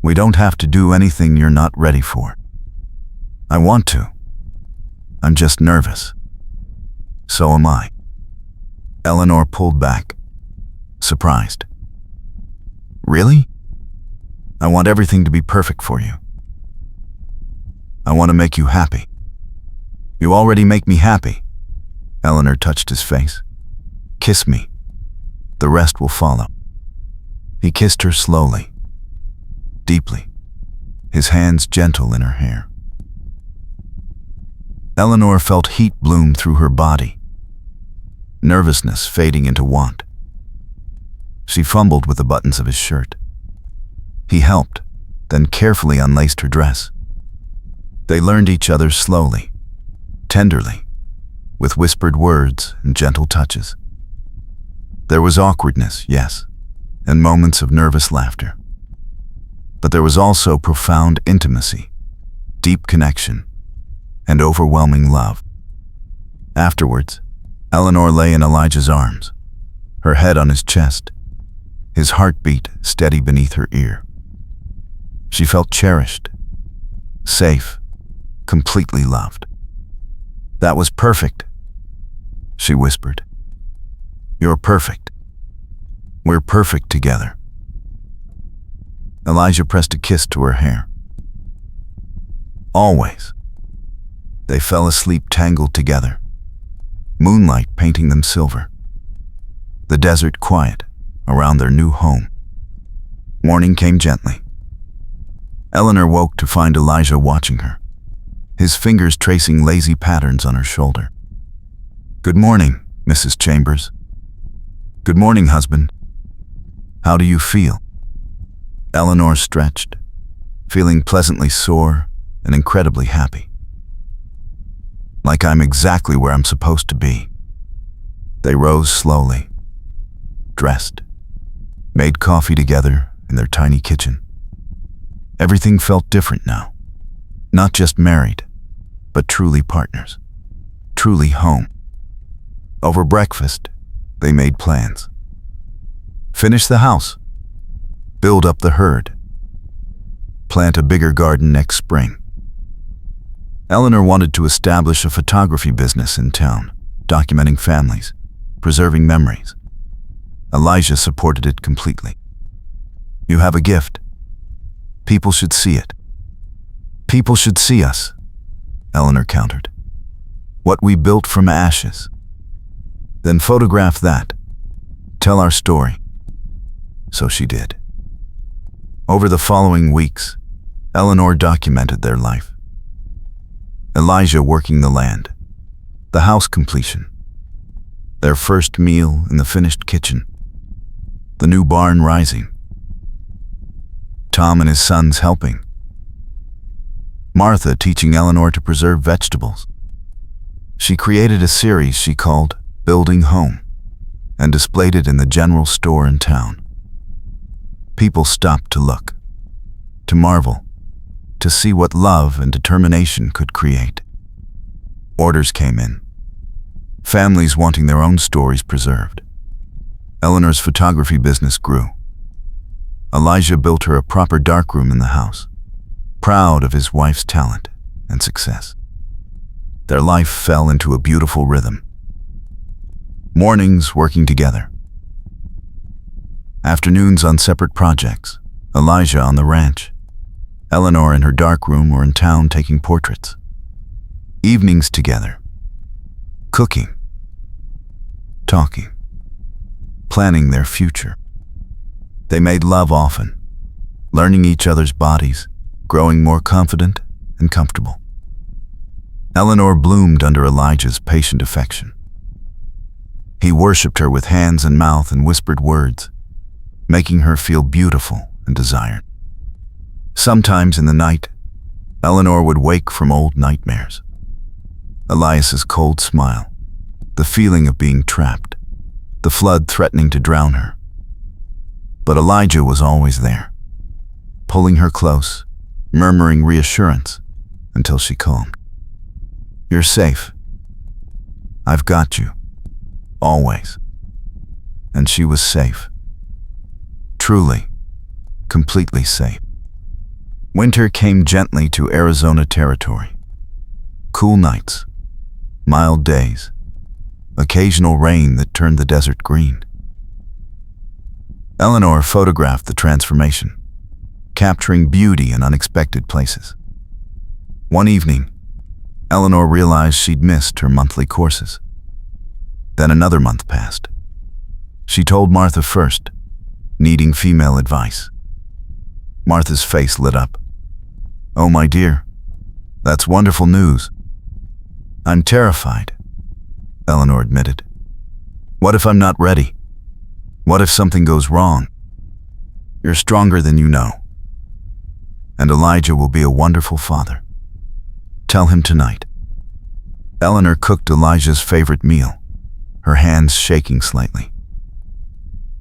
"We don't have to do anything you're not ready for." "I want to. I'm just nervous." "So am I." Eleanor pulled back, surprised. "Really? I want everything to be perfect for you. I want to make you happy." "You already make me happy." Eleanor touched his face. "Kiss me. The rest will follow." He kissed her slowly, deeply, his hands gentle in her hair. Eleanor felt heat bloom through her body, nervousness fading into want. She fumbled with the buttons of his shirt. He helped, then carefully unlaced her dress. They learned each other slowly, tenderly, with whispered words and gentle touches. There was awkwardness, yes, and moments of nervous laughter. But there was also profound intimacy, deep connection, and overwhelming love. Afterwards, Eleanor lay in Elijah's arms, her head on his chest, his heartbeat steady beneath her ear. She felt cherished, safe, completely loved. "That was perfect," she whispered. "You're perfect. We're perfect together." Elijah pressed a kiss to her hair. "Always." They fell asleep tangled together, moonlight painting them silver. The desert quiet around their new home. Morning came gently. Eleanor woke to find Elijah watching her, his fingers tracing lazy patterns on her shoulder. "Good morning, Mrs. Chambers." "Good morning, husband. How do you feel?" Eleanor stretched, feeling pleasantly sore and incredibly happy. "Like I'm exactly where I'm supposed to be." They rose slowly, dressed, made coffee together in their tiny kitchen. Everything felt different now. Not just married, but truly partners, truly home. Over breakfast, they made plans. Finish the house, build up the herd, plant a bigger garden next spring. Eleanor wanted to establish a photography business in town, documenting families, preserving memories. Elijah supported it completely. "You have a gift. People should see it." People should see us, Eleanor countered. What we built from ashes. Then photograph that. Tell our story. So she did. Over the following weeks, Eleanor documented their life. Elijah working the land, the house completion, their first meal in the finished kitchen, the new barn rising, Tom and his sons helping, Martha teaching Eleanor to preserve vegetables. She created a series she called Building Home and displayed it in the general store in town. People stopped to look, to marvel, to see what love and determination could create. Orders came in, families wanting their own stories preserved. Eleanor's photography business grew. Elijah built her a proper darkroom in the house, proud of his wife's talent and success. Their life fell into a beautiful rhythm. Mornings working together. Afternoons on separate projects, Elijah on the ranch, Eleanor in her darkroom or in town taking portraits. Evenings together, cooking, talking, planning their future. They made love often, learning each other's bodies, growing more confident and comfortable. Eleanor bloomed under Elijah's patient affection. He worshipped her with hands and mouth and whispered words, making her feel beautiful and desired. Sometimes in the night, Eleanor would wake from old nightmares. Elias's cold smile, the feeling of being trapped, the flood threatening to drown her. But Elijah was always there, pulling her close, murmuring reassurance until she calmed. You're safe. I've got you. Always. And she was safe. Truly, completely safe. Winter came gently to Arizona territory. Cool nights, mild days, occasional rain that turned the desert green. Eleanor photographed the transformation, capturing beauty in unexpected places. One evening, Eleanor realized she'd missed her monthly courses. Then another month passed. She told Martha first, needing female advice. Martha's face lit up. Oh, my dear, that's wonderful news. I'm terrified, Eleanor admitted. What if I'm not ready? What if something goes wrong? You're stronger than you know. And Elijah will be a wonderful father. Tell him tonight. Eleanor cooked Elijah's favorite meal, her hands shaking slightly.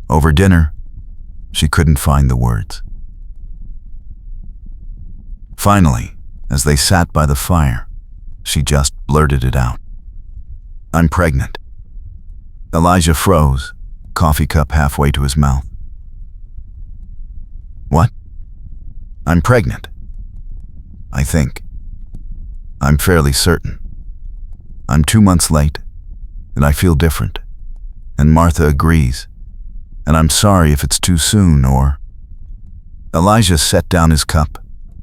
Over dinner, she couldn't find the words. Finally, as they sat by the fire, she just blurted it out. I'm pregnant. Elijah froze, coffee cup halfway to his mouth. What? I'm pregnant. I think. I'm fairly certain. I'm 2 months late, and I feel different. And Martha agrees. And I'm sorry if it's too soon, or... Elijah set down his cup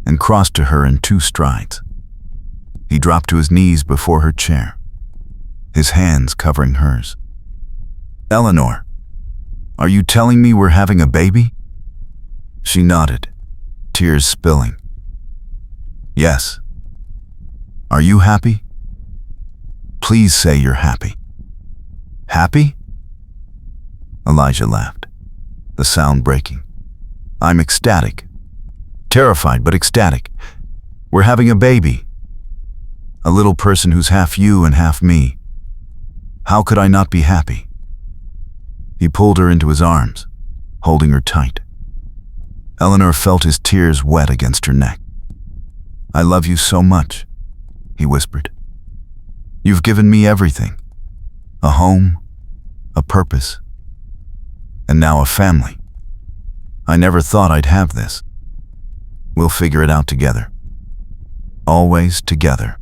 and crossed to her in 2 strides. He dropped to his knees before her chair, his hands covering hers. Eleanor, are you telling me we're having a baby? She nodded, tears spilling. Yes. Are you happy? Please say you're happy. Happy? Elijah laughed, the sound breaking. I'm ecstatic. Terrified, but ecstatic. We're having a baby. A little person who's half you and half me. How could I not be happy? He pulled her into his arms, holding her tight. Eleanor felt his tears wet against her neck. I love you so much, he whispered. You've given me everything. A home, a purpose, and now a family. I never thought I'd have this. We'll figure it out together. Always together.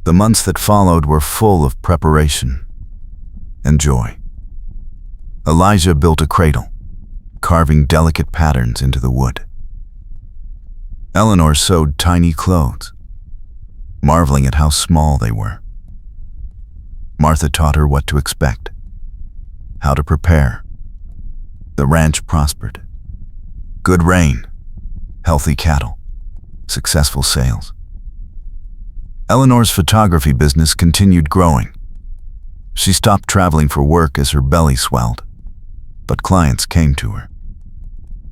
The months that followed were full of preparation and joy. Elijah built a cradle, carving delicate patterns into the wood. Eleanor sewed tiny clothes, marveling at how small they were. Martha taught her what to expect, how to prepare. The ranch prospered. Good rain, healthy cattle, successful sales. Eleanor's photography business continued growing. She stopped traveling for work as her belly swelled, but clients came to her.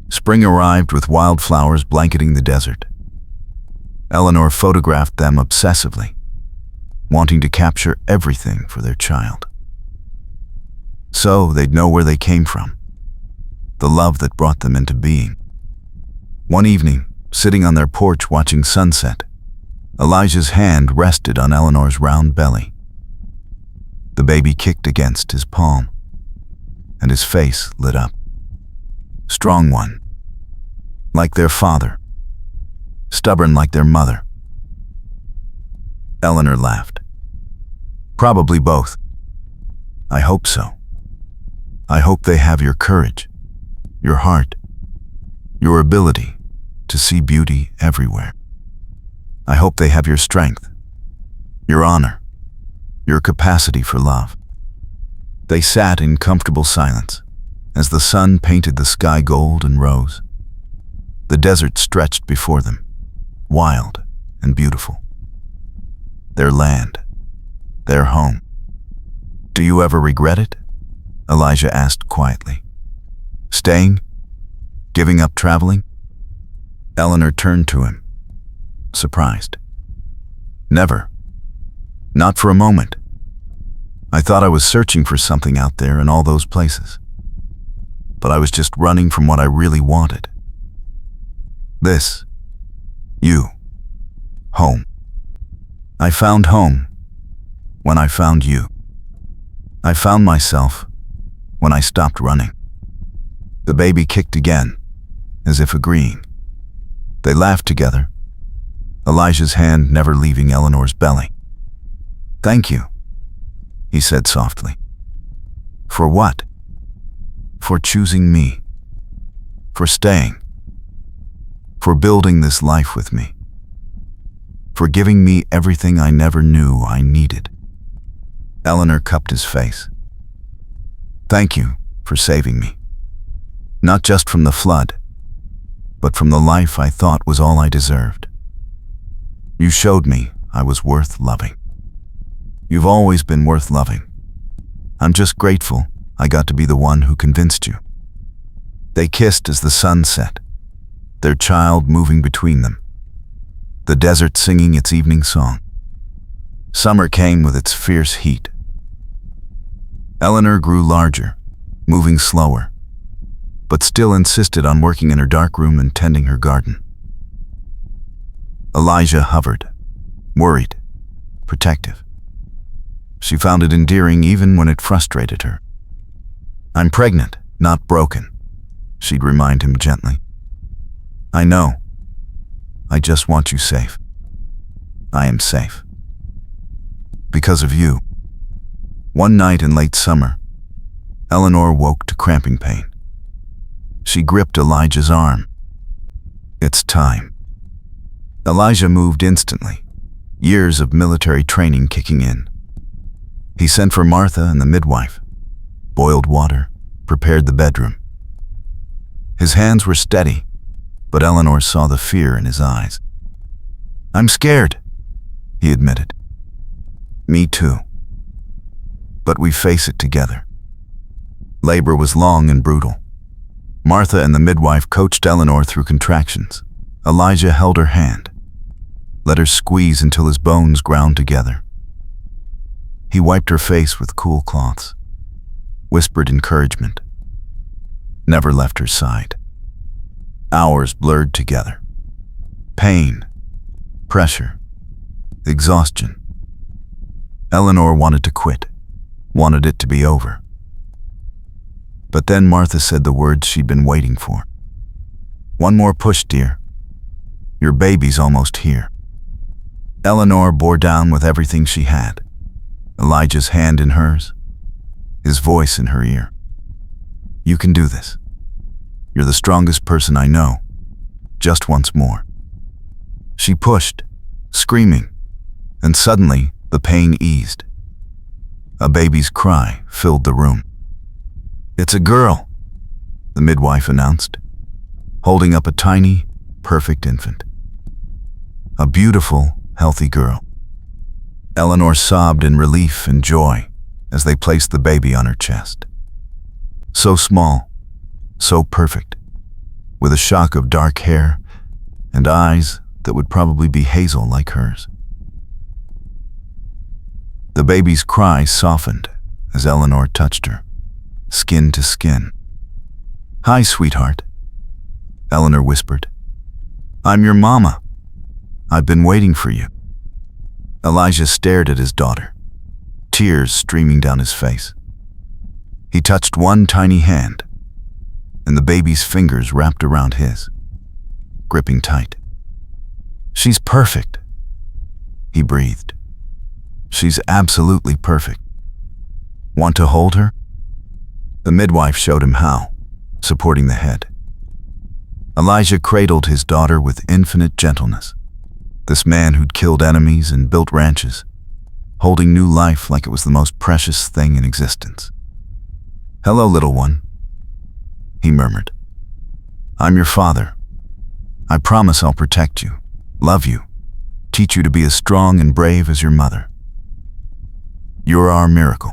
Spring arrived with wildflowers blanketing the desert. Eleanor photographed them obsessively, wanting to capture everything for their child. So they'd know where they came from, the love that brought them into being. One evening, sitting on their porch watching sunset, Elijah's hand rested on Eleanor's round belly. The baby kicked against his palm, and his face lit up. Strong one, like their father. Stubborn like their mother. Eleanor laughed. Probably both. I hope so. I hope they have your courage, your heart, your ability to see beauty everywhere. I hope they have your strength, your honor, your capacity for love. They sat in comfortable silence as the sun painted the sky gold and rose. The desert stretched before them, wild and beautiful. Their land, their home. Do you ever regret it? Elijah asked quietly. Staying? Giving up traveling? Eleanor turned to him, surprised. Never. Not for a moment. I thought I was searching for something out there in all those places. But I was just running from what I really wanted. This. You. Home. I found home when I found you. I found myself when I stopped running. The baby kicked again, as if agreeing. They laughed together, Elijah's hand never leaving Eleanor's belly. Thank you, he said softly. For what? For choosing me. For staying. For building this life with me. For giving me everything I never knew I needed. Eleanor cupped his face. Thank you for saving me. Not just from the flood, but from the life I thought was all I deserved. You showed me I was worth loving. You've always been worth loving. I'm just grateful I got to be the one who convinced you. They kissed as the sun set, their child moving between them, the desert singing its evening song. Summer came with its fierce heat. Eleanor grew larger, moving slower, but still insisted on working in her dark room and tending her garden. Elijah hovered, worried, protective. She found it endearing even when it frustrated her. I'm pregnant, not broken, she'd remind him gently. I know. I just want you safe. I am safe. Because of you. One night in late summer, Eleanor woke to cramping pain. She gripped Elijah's arm. It's time. Elijah moved instantly, years of military training kicking in. He sent for Martha and the midwife, boiled water, prepared the bedroom. His hands were steady, but Eleanor saw the fear in his eyes. I'm scared, he admitted. Me too. But we face it together. Labor was long and brutal. Martha and the midwife coached Eleanor through contractions. Elijah held her hand, let her squeeze until his bones ground together. He wiped her face with cool cloths, whispered encouragement, never left her side. Hours blurred together. Pain, pressure, exhaustion. Eleanor wanted to quit, wanted it to be over. But then Martha said the words she'd been waiting for. One more push, dear. Your baby's almost here. Eleanor bore down with everything she had. Elijah's hand in hers, his voice in her ear. You can do this. You're the strongest person I know. Just once more. She pushed, screaming, and suddenly the pain eased. A baby's cry filled the room. "It's a girl," the midwife announced, holding up a tiny, perfect infant. A beautiful, healthy girl. Eleanor sobbed in relief and joy as they placed the baby on her chest. So small, so perfect, with a shock of dark hair and eyes that would probably be hazel like hers. The baby's cry softened as Eleanor touched her, skin to skin. "Hi, sweetheart," Eleanor whispered. "I'm your mama. I've been waiting for you." Elijah stared at his daughter, tears streaming down his face. He touched one tiny hand, and the baby's fingers wrapped around his, gripping tight. "She's perfect," he breathed. "She's absolutely perfect. Want to hold her?" The midwife showed him how, supporting the head. Elijah cradled his daughter with infinite gentleness. This man who'd killed enemies and built ranches, holding new life like it was the most precious thing in existence. "Hello, little one," he murmured. "I'm your father. I promise I'll protect you, love you, teach you to be as strong and brave as your mother. You're our miracle."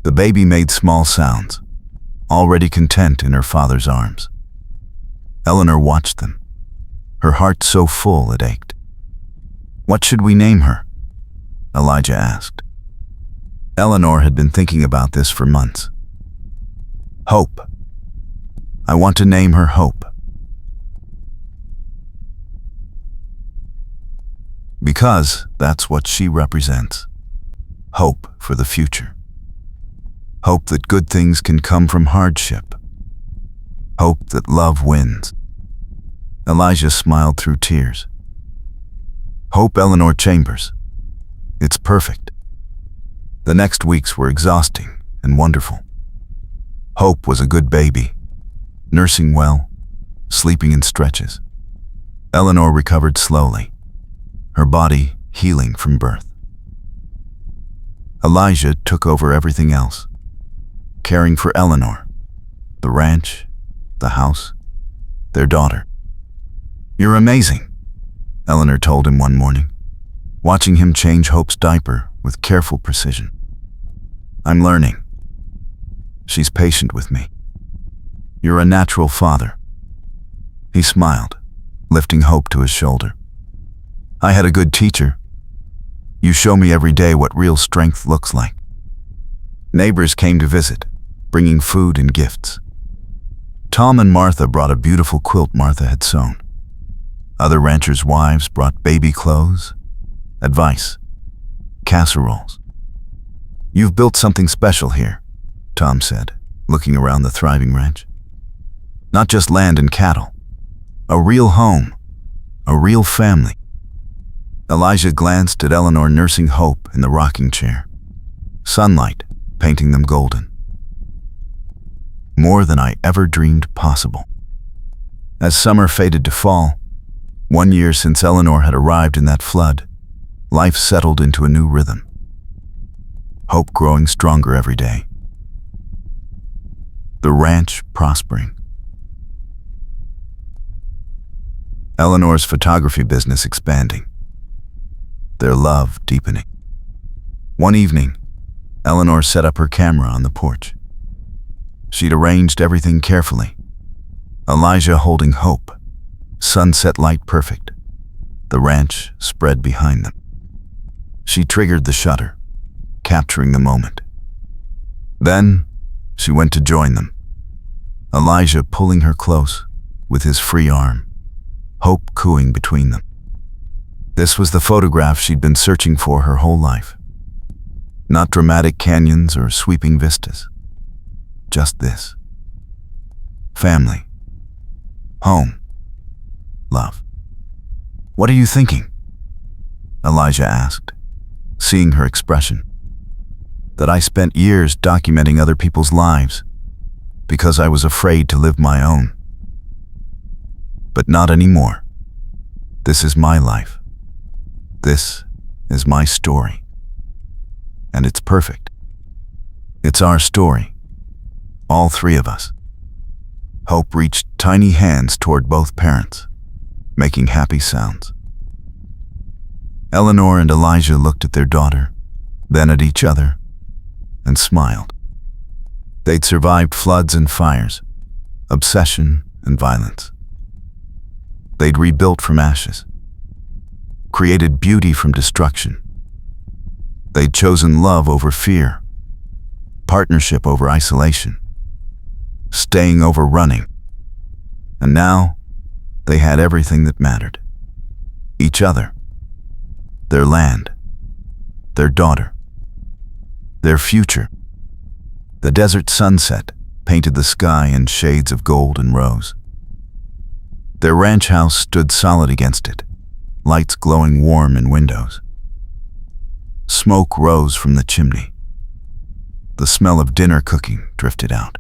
The baby made small sounds, already content in her father's arms. Eleanor watched them, her heart so full it ached. "What should we name her?" Elijah asked. Eleanor had been thinking about this for months. "Hope. I want to name her Hope. Because that's what she represents. Hope for the future. Hope that good things can come from hardship. Hope that love wins." Elijah smiled through tears. "Hope Eleanor Chambers. It's perfect." The next weeks were exhausting and wonderful. Hope was a good baby, nursing well, sleeping in stretches. Eleanor recovered slowly, her body healing from birth. Elijah took over everything else, caring for Eleanor, the ranch, the house, their daughter. "You're amazing," Eleanor told him one morning, watching him change Hope's diaper with careful precision. "I'm learning. She's patient with me. You're a natural father." He smiled, lifting Hope to his shoulder. "I had a good teacher. You show me every day what real strength looks like." Neighbors came to visit, bringing food and gifts. Tom and Martha brought a beautiful quilt Martha had sewn. Other ranchers' wives brought baby clothes, advice, casseroles. "You've built something special here," Tom said, looking around the thriving ranch. "Not just land and cattle. A real home, a real family." Elijah glanced at Eleanor nursing Hope in the rocking chair, sunlight painting them golden. More than I ever dreamed possible. As summer faded to fall, 1 year since Eleanor had arrived in that flood, life settled into a new rhythm. Hope growing stronger every day. The ranch prospering. Eleanor's photography business expanding. Their love deepening. One evening, Eleanor set up her camera on the porch. She'd arranged everything carefully. Elijah holding Hope, sunset light perfect, the ranch spread behind them. She triggered the shutter, capturing the moment. Then, she went to join them, Elijah pulling her close with his free arm, Hope cooing between them. This was the photograph she'd been searching for her whole life. Not dramatic canyons or sweeping vistas. Just this. Family. Home. Love. "What are you thinking?" Elijah asked, seeing her expression. "That I spent years documenting other people's lives because I was afraid to live my own. But not anymore. This is my life. This is my story. And it's perfect. It's our story. All three of us. Hope reached tiny hands toward both parents, making happy sounds. Eleanor and Elijah looked at their daughter, then at each other, and smiled. They'd survived floods and fires, obsession and violence. They'd rebuilt from ashes, created beauty from destruction. They'd chosen love over fear, partnership over isolation, staying over running. And now, they had everything that mattered. Each other, their land, their daughter, their future. The desert sunset painted the sky in shades of gold and rose. Their ranch house stood solid against it, lights glowing warm in windows. Smoke rose from the chimney. The smell of dinner cooking drifted out.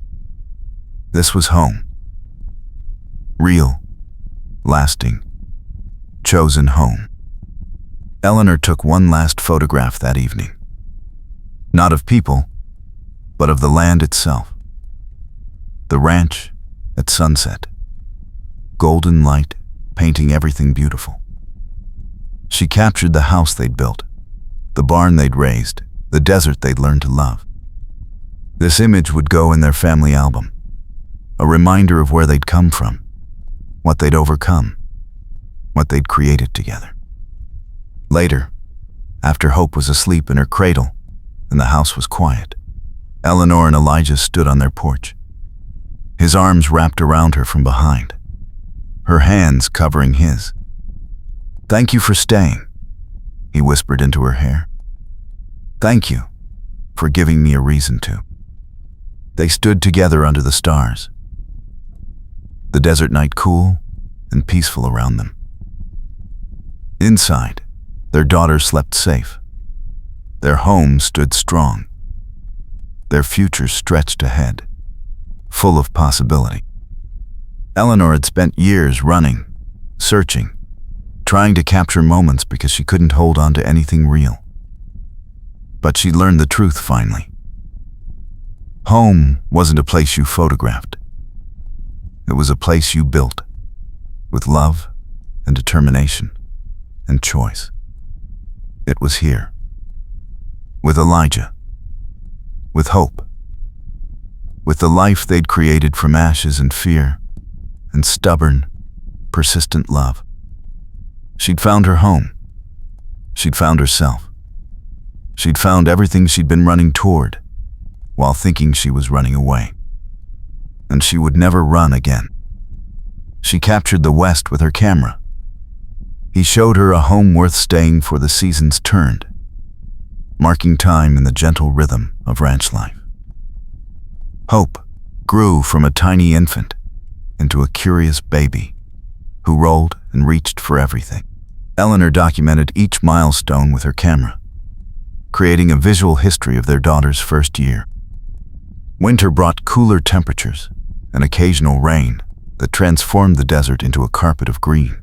This was home. Real, lasting, chosen home. Eleanor took one last photograph that evening. Not of people, but of the land itself. The ranch at sunset. Golden light painting everything beautiful. She captured the house they'd built, the barn they'd raised, the desert they'd learned to love. This image would go in their family album, a reminder of where they'd come from, what they'd overcome, what they'd created together. Later, after Hope was asleep in her cradle and the house was quiet, Eleanor and Elijah stood on their porch, his arms wrapped around her from behind, her hands covering his. "Thank you for staying," he whispered into her hair. "Thank you for giving me a reason to." They stood together under the stars, the desert night cool and peaceful around them. Inside, their daughter slept safe. Their home stood strong. Their future stretched ahead, full of possibility. Eleanor had spent years running, searching, trying to capture moments because she couldn't hold on to anything real. But she learned the truth finally. Home wasn't a place you photographed. It was a place you built, with love and determination and choice. It was here, with Elijah, with hope, with the life they'd created from ashes and fear and stubborn, persistent love. She'd found her home. She'd found herself. She'd found everything she'd been running toward while thinking she was running away. And she would never run again. She captured the West with her camera. He showed her a home worth staying for the seasons turned, marking time in the gentle rhythm of ranch life. Hope grew from a tiny infant into a curious baby who rolled and reached for everything. Eleanor documented each milestone with her camera, creating a visual history of their daughter's first year. Winter brought cooler temperatures and occasional rain that transformed the desert into a carpet of green.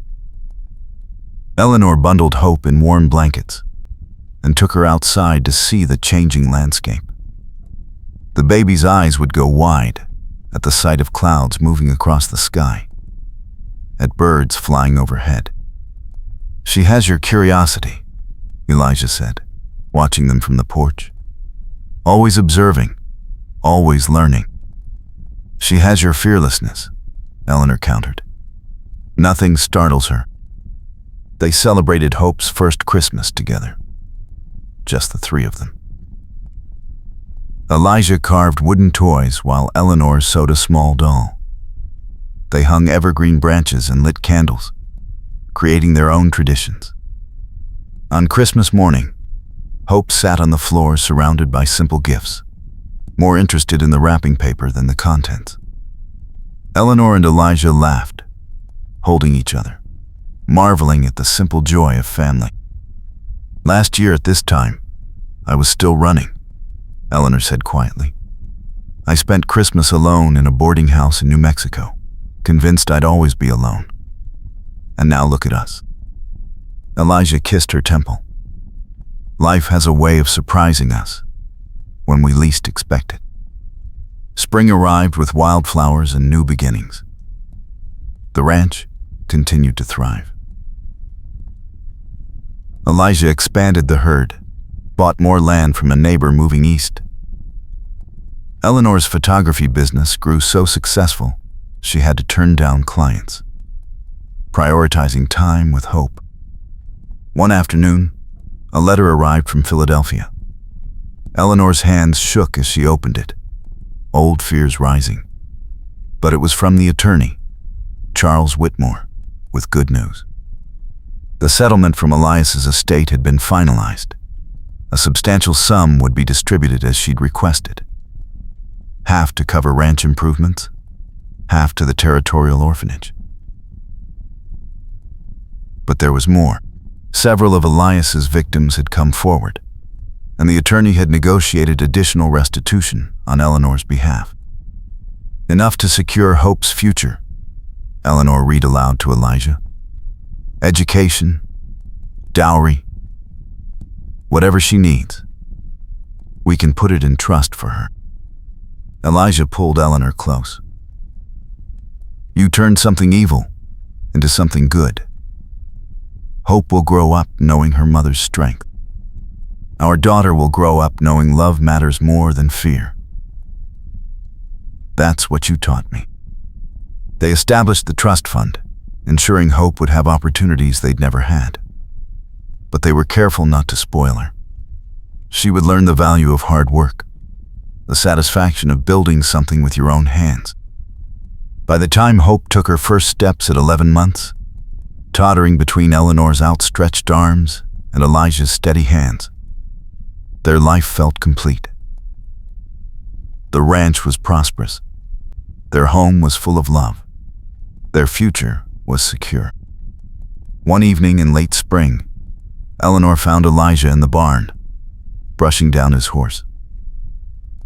Eleanor bundled Hope in warm blankets and took her outside to see the changing landscape. The baby's eyes would go wide at the sight of clouds moving across the sky, at birds flying overhead. "She has your curiosity," Elijah said, watching them from the porch. "Always observing, always learning." "She has your fearlessness," Eleanor countered. "Nothing startles her." They celebrated Hope's first Christmas together, just the three of them. Elijah carved wooden toys while Eleanor sewed a small doll. They hung evergreen branches and lit candles, creating their own traditions. On Christmas morning, Hope sat on the floor surrounded by simple gifts, more interested in the wrapping paper than the contents. Eleanor and Elijah laughed, holding each other, marveling at the simple joy of family. "Last year at this time, I was still running," Eleanor said quietly. "I spent Christmas alone in a boarding house in New Mexico, convinced I'd always be alone. And now look at us." Elijah kissed her temple. Life has a way of surprising us when we least expect it. Spring arrived with wildflowers and new beginnings. The ranch continued to thrive. Elijah expanded the herd, bought more land from a neighbor moving east. Eleanor's photography business grew so successful, she had to turn down clients, prioritizing time with hope. One afternoon, a letter arrived from Philadelphia. Eleanor's hands shook as she opened it, old fears rising. But it was from the attorney, Charles Whitmore, with good news. The settlement from Elias's estate had been finalized. A substantial sum would be distributed as she'd requested. Half to cover ranch improvements, half to the territorial orphanage. But there was more. Several of Elias's victims had come forward, and the attorney had negotiated additional restitution on Eleanor's behalf. Enough to secure Hope's future, Eleanor read aloud to Elijah. Education, dowry, whatever she needs, we can put it in trust for her. Elijah pulled Eleanor close. You turned something evil into something good. Hope will grow up knowing her mother's strength. Our daughter will grow up knowing love matters more than fear. That's what you taught me. They established the trust fund, ensuring Hope would have opportunities they'd never had. But they were careful not to spoil her. She would learn the value of hard work, the satisfaction of building something with your own hands. By the time Hope took her first steps at 11 months, tottering between Eleanor's outstretched arms and Elijah's steady hands, their life felt complete. The ranch was prosperous. Their home was full of love. Their future was secure. One evening in late spring, Eleanor found Elijah in the barn, brushing down his horse.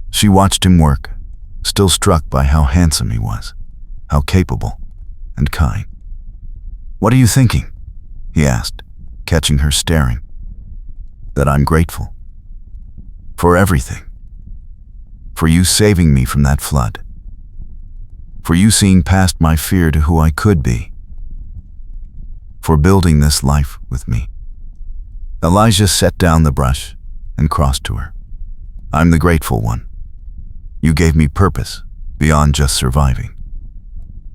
She watched him work, still struck by how handsome he was, how capable and kind. What are you thinking? He asked, catching her staring. That I'm grateful. For everything. For you saving me from that flood. For you seeing past my fear to who I could be. For building this life with me. Elijah set down the brush and crossed to her. I'm the grateful one. You gave me purpose beyond just surviving.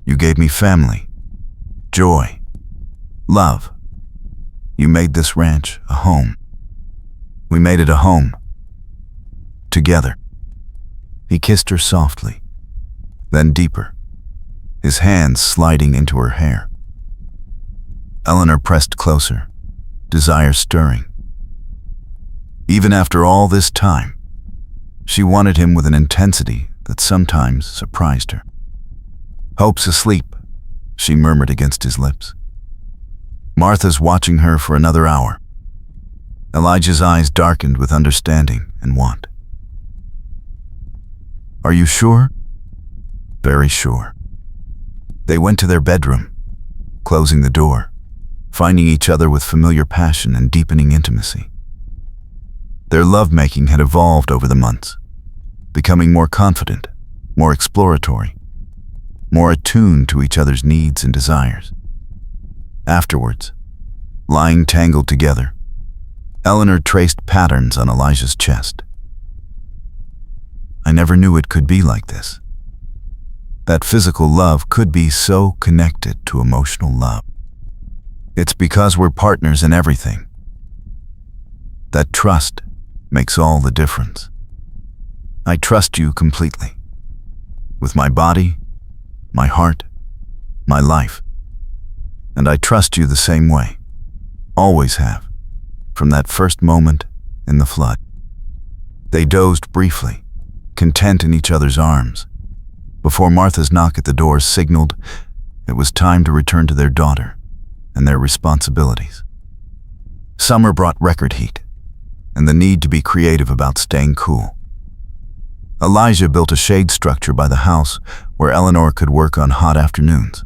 You gave me family, joy, love. You made this ranch a home. We made it a home. Together. He kissed her softly, then deeper, his hands sliding into her hair. Eleanor pressed closer, desire stirring. Even after all this time, she wanted him with an intensity that sometimes surprised her. Hope's asleep, she murmured against his lips. Martha's watching her for another hour. Elijah's eyes darkened with understanding and want. Are you sure? Very sure. They went to their bedroom, closing the door, finding each other with familiar passion and deepening intimacy. Their lovemaking had evolved over the months, becoming more confident, more exploratory, more attuned to each other's needs and desires. Afterwards, lying tangled together, Eleanor traced patterns on Elijah's chest. I never knew it could be like this. That physical love could be so connected to emotional love. It's because we're partners in everything. That trust makes all the difference. I trust you completely. With my body, my heart, my life. And I trust you the same way. Always have. From that first moment in the flood. They dozed briefly, content in each other's arms, before Martha's knock at the door signaled it was time to return to their daughter and their responsibilities. Summer brought record heat, and the need to be creative about staying cool. Elijah built a shade structure by the house where Eleanor could work on hot afternoons.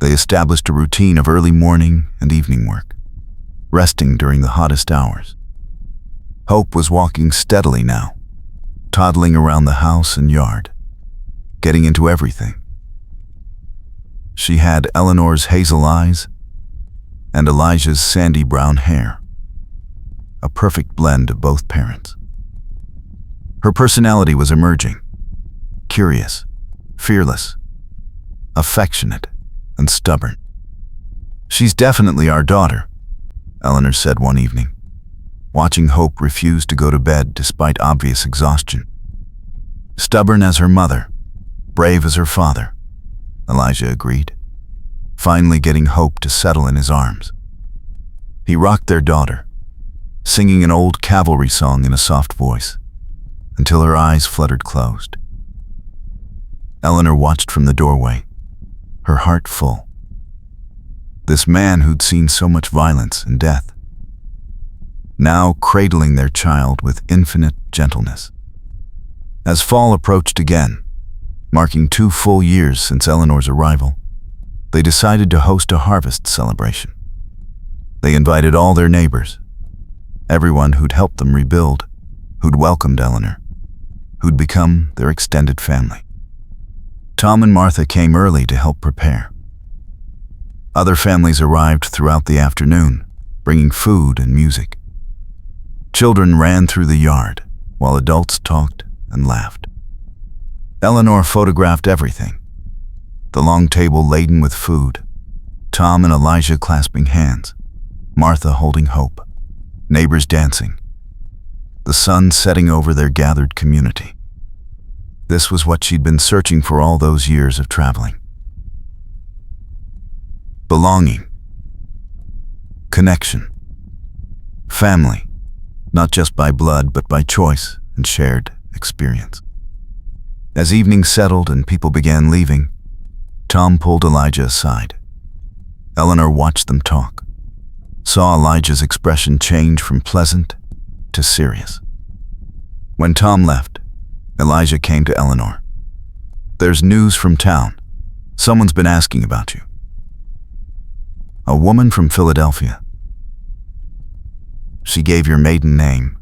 They established a routine of early morning and evening work, resting during the hottest hours. Hope was walking steadily now, toddling around the house and yard, getting into everything. She had Eleanor's hazel eyes and Elijah's sandy brown hair, a perfect blend of both parents. Her personality was emerging, curious, fearless, affectionate, and stubborn. "She's definitely our daughter," Eleanor said one evening, watching Hope refuse to go to bed despite obvious exhaustion. "Stubborn as her mother, brave as her father," Elijah agreed, finally getting Hope to settle in his arms. He rocked their daughter, singing an old cavalry song in a soft voice, until her eyes fluttered closed. Eleanor watched from the doorway, her heart full. This man who'd seen so much violence and death, now cradling their child with infinite gentleness. As fall approached again, marking 2 full years since Eleanor's arrival, they decided to host a harvest celebration. They invited all their neighbors, everyone who'd helped them rebuild, who'd welcomed Eleanor, who'd become their extended family. Tom and Martha came early to help prepare. Other families arrived throughout the afternoon, bringing food and music. Children ran through the yard, while adults talked and laughed. Eleanor photographed everything. The long table laden with food, Tom and Elijah clasping hands, Martha holding Hope, neighbors dancing, the sun setting over their gathered community. This was what she'd been searching for all those years of traveling. Belonging. Connection. Family, not just by blood but by choice and shared experience. As evening settled and people began leaving, Tom pulled Elijah aside. Eleanor watched them talk, saw Elijah's expression change from pleasant to serious. When Tom left, Elijah came to Eleanor. "There's news from town. Someone's been asking about you." "A woman from Philadelphia." "She gave your maiden name,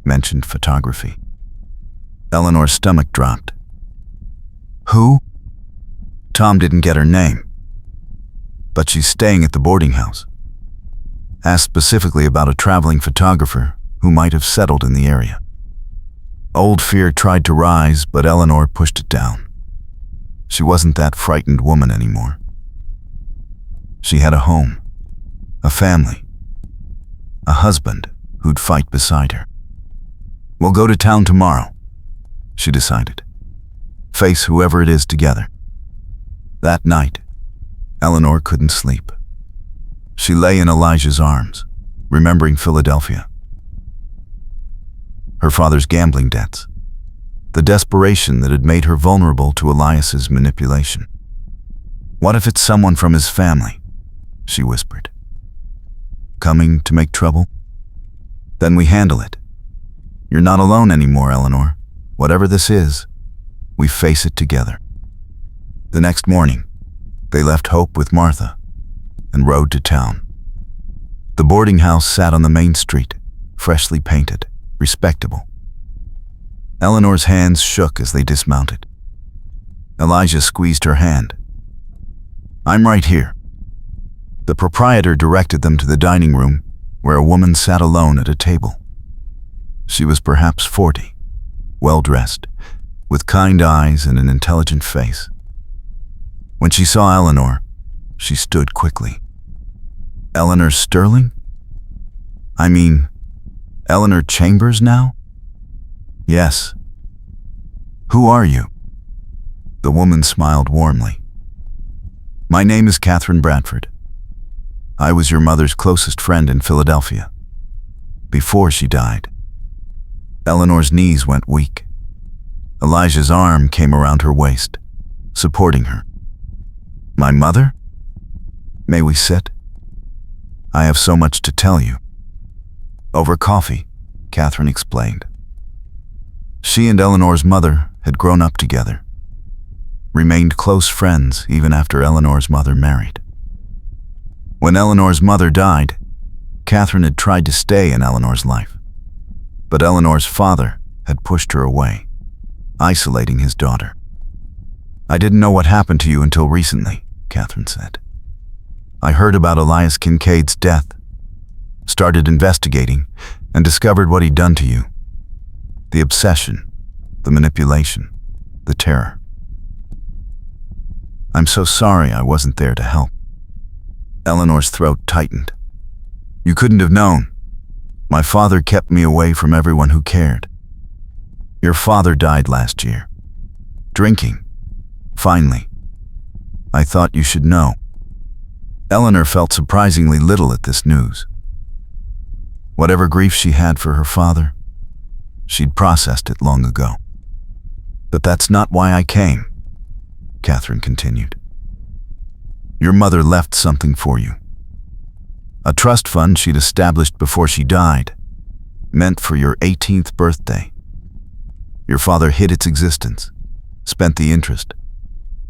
mentioned photography." Eleanor's stomach dropped. "Who?" Tom didn't get her name, but she's staying at the boarding house. Asked specifically about a traveling photographer who might have settled in the area. Old fear tried to rise, but Eleanor pushed it down. She wasn't that frightened woman anymore. She had a home, a family, a husband who'd fight beside her. "We'll go to town tomorrow," she decided. "Face whoever it is together." That night, Eleanor couldn't sleep. She lay in Elijah's arms, remembering Philadelphia. Her father's gambling debts, the desperation that had made her vulnerable to Elias's manipulation. "What if it's someone from his family?" she whispered. "Coming to make trouble? Then we handle it. You're not alone anymore, Eleanor. Whatever this is, we face it together." The next morning, they left Hope with Martha and rode to town. The boarding house sat on the main street, freshly painted, respectable. Eleanor's hands shook as they dismounted. Elijah squeezed her hand. "I'm right here." The proprietor directed them to the dining room, where a woman sat alone at a table. She was perhaps 40, well-dressed, with kind eyes and an intelligent face. When she saw Eleanor, she stood quickly. "Eleanor Sterling? I mean, Eleanor Chambers now?" "Yes." "Who are you?" The woman smiled warmly. "My name is Catherine Bradford. I was your mother's closest friend in Philadelphia, before she died." Eleanor's knees went weak. Elijah's arm came around her waist, supporting her. "My mother? May we sit? I have so much to tell you." "Over coffee," Catherine explained. She and Eleanor's mother had grown up together, remained close friends even after Eleanor's mother married. When Eleanor's mother died, Catherine had tried to stay in Eleanor's life, but Eleanor's father had pushed her away, isolating his daughter. "I didn't know what happened to you until recently," Catherine said. "I heard about Elias Kincaid's death, started investigating, and discovered what he'd done to you. The obsession, the manipulation, the terror. I'm so sorry I wasn't there to help." Eleanor's throat tightened. "You couldn't have known. My father kept me away from everyone who cared. Your father died last year. Drinking. Finally. I thought you should know." Eleanor felt surprisingly little at this news. Whatever grief she had for her father, she'd processed it long ago. "But that's not why I came," Catherine continued. "Your mother left something for you. A trust fund she'd established before she died, meant for your 18th birthday. Your father hid its existence, spent the interest,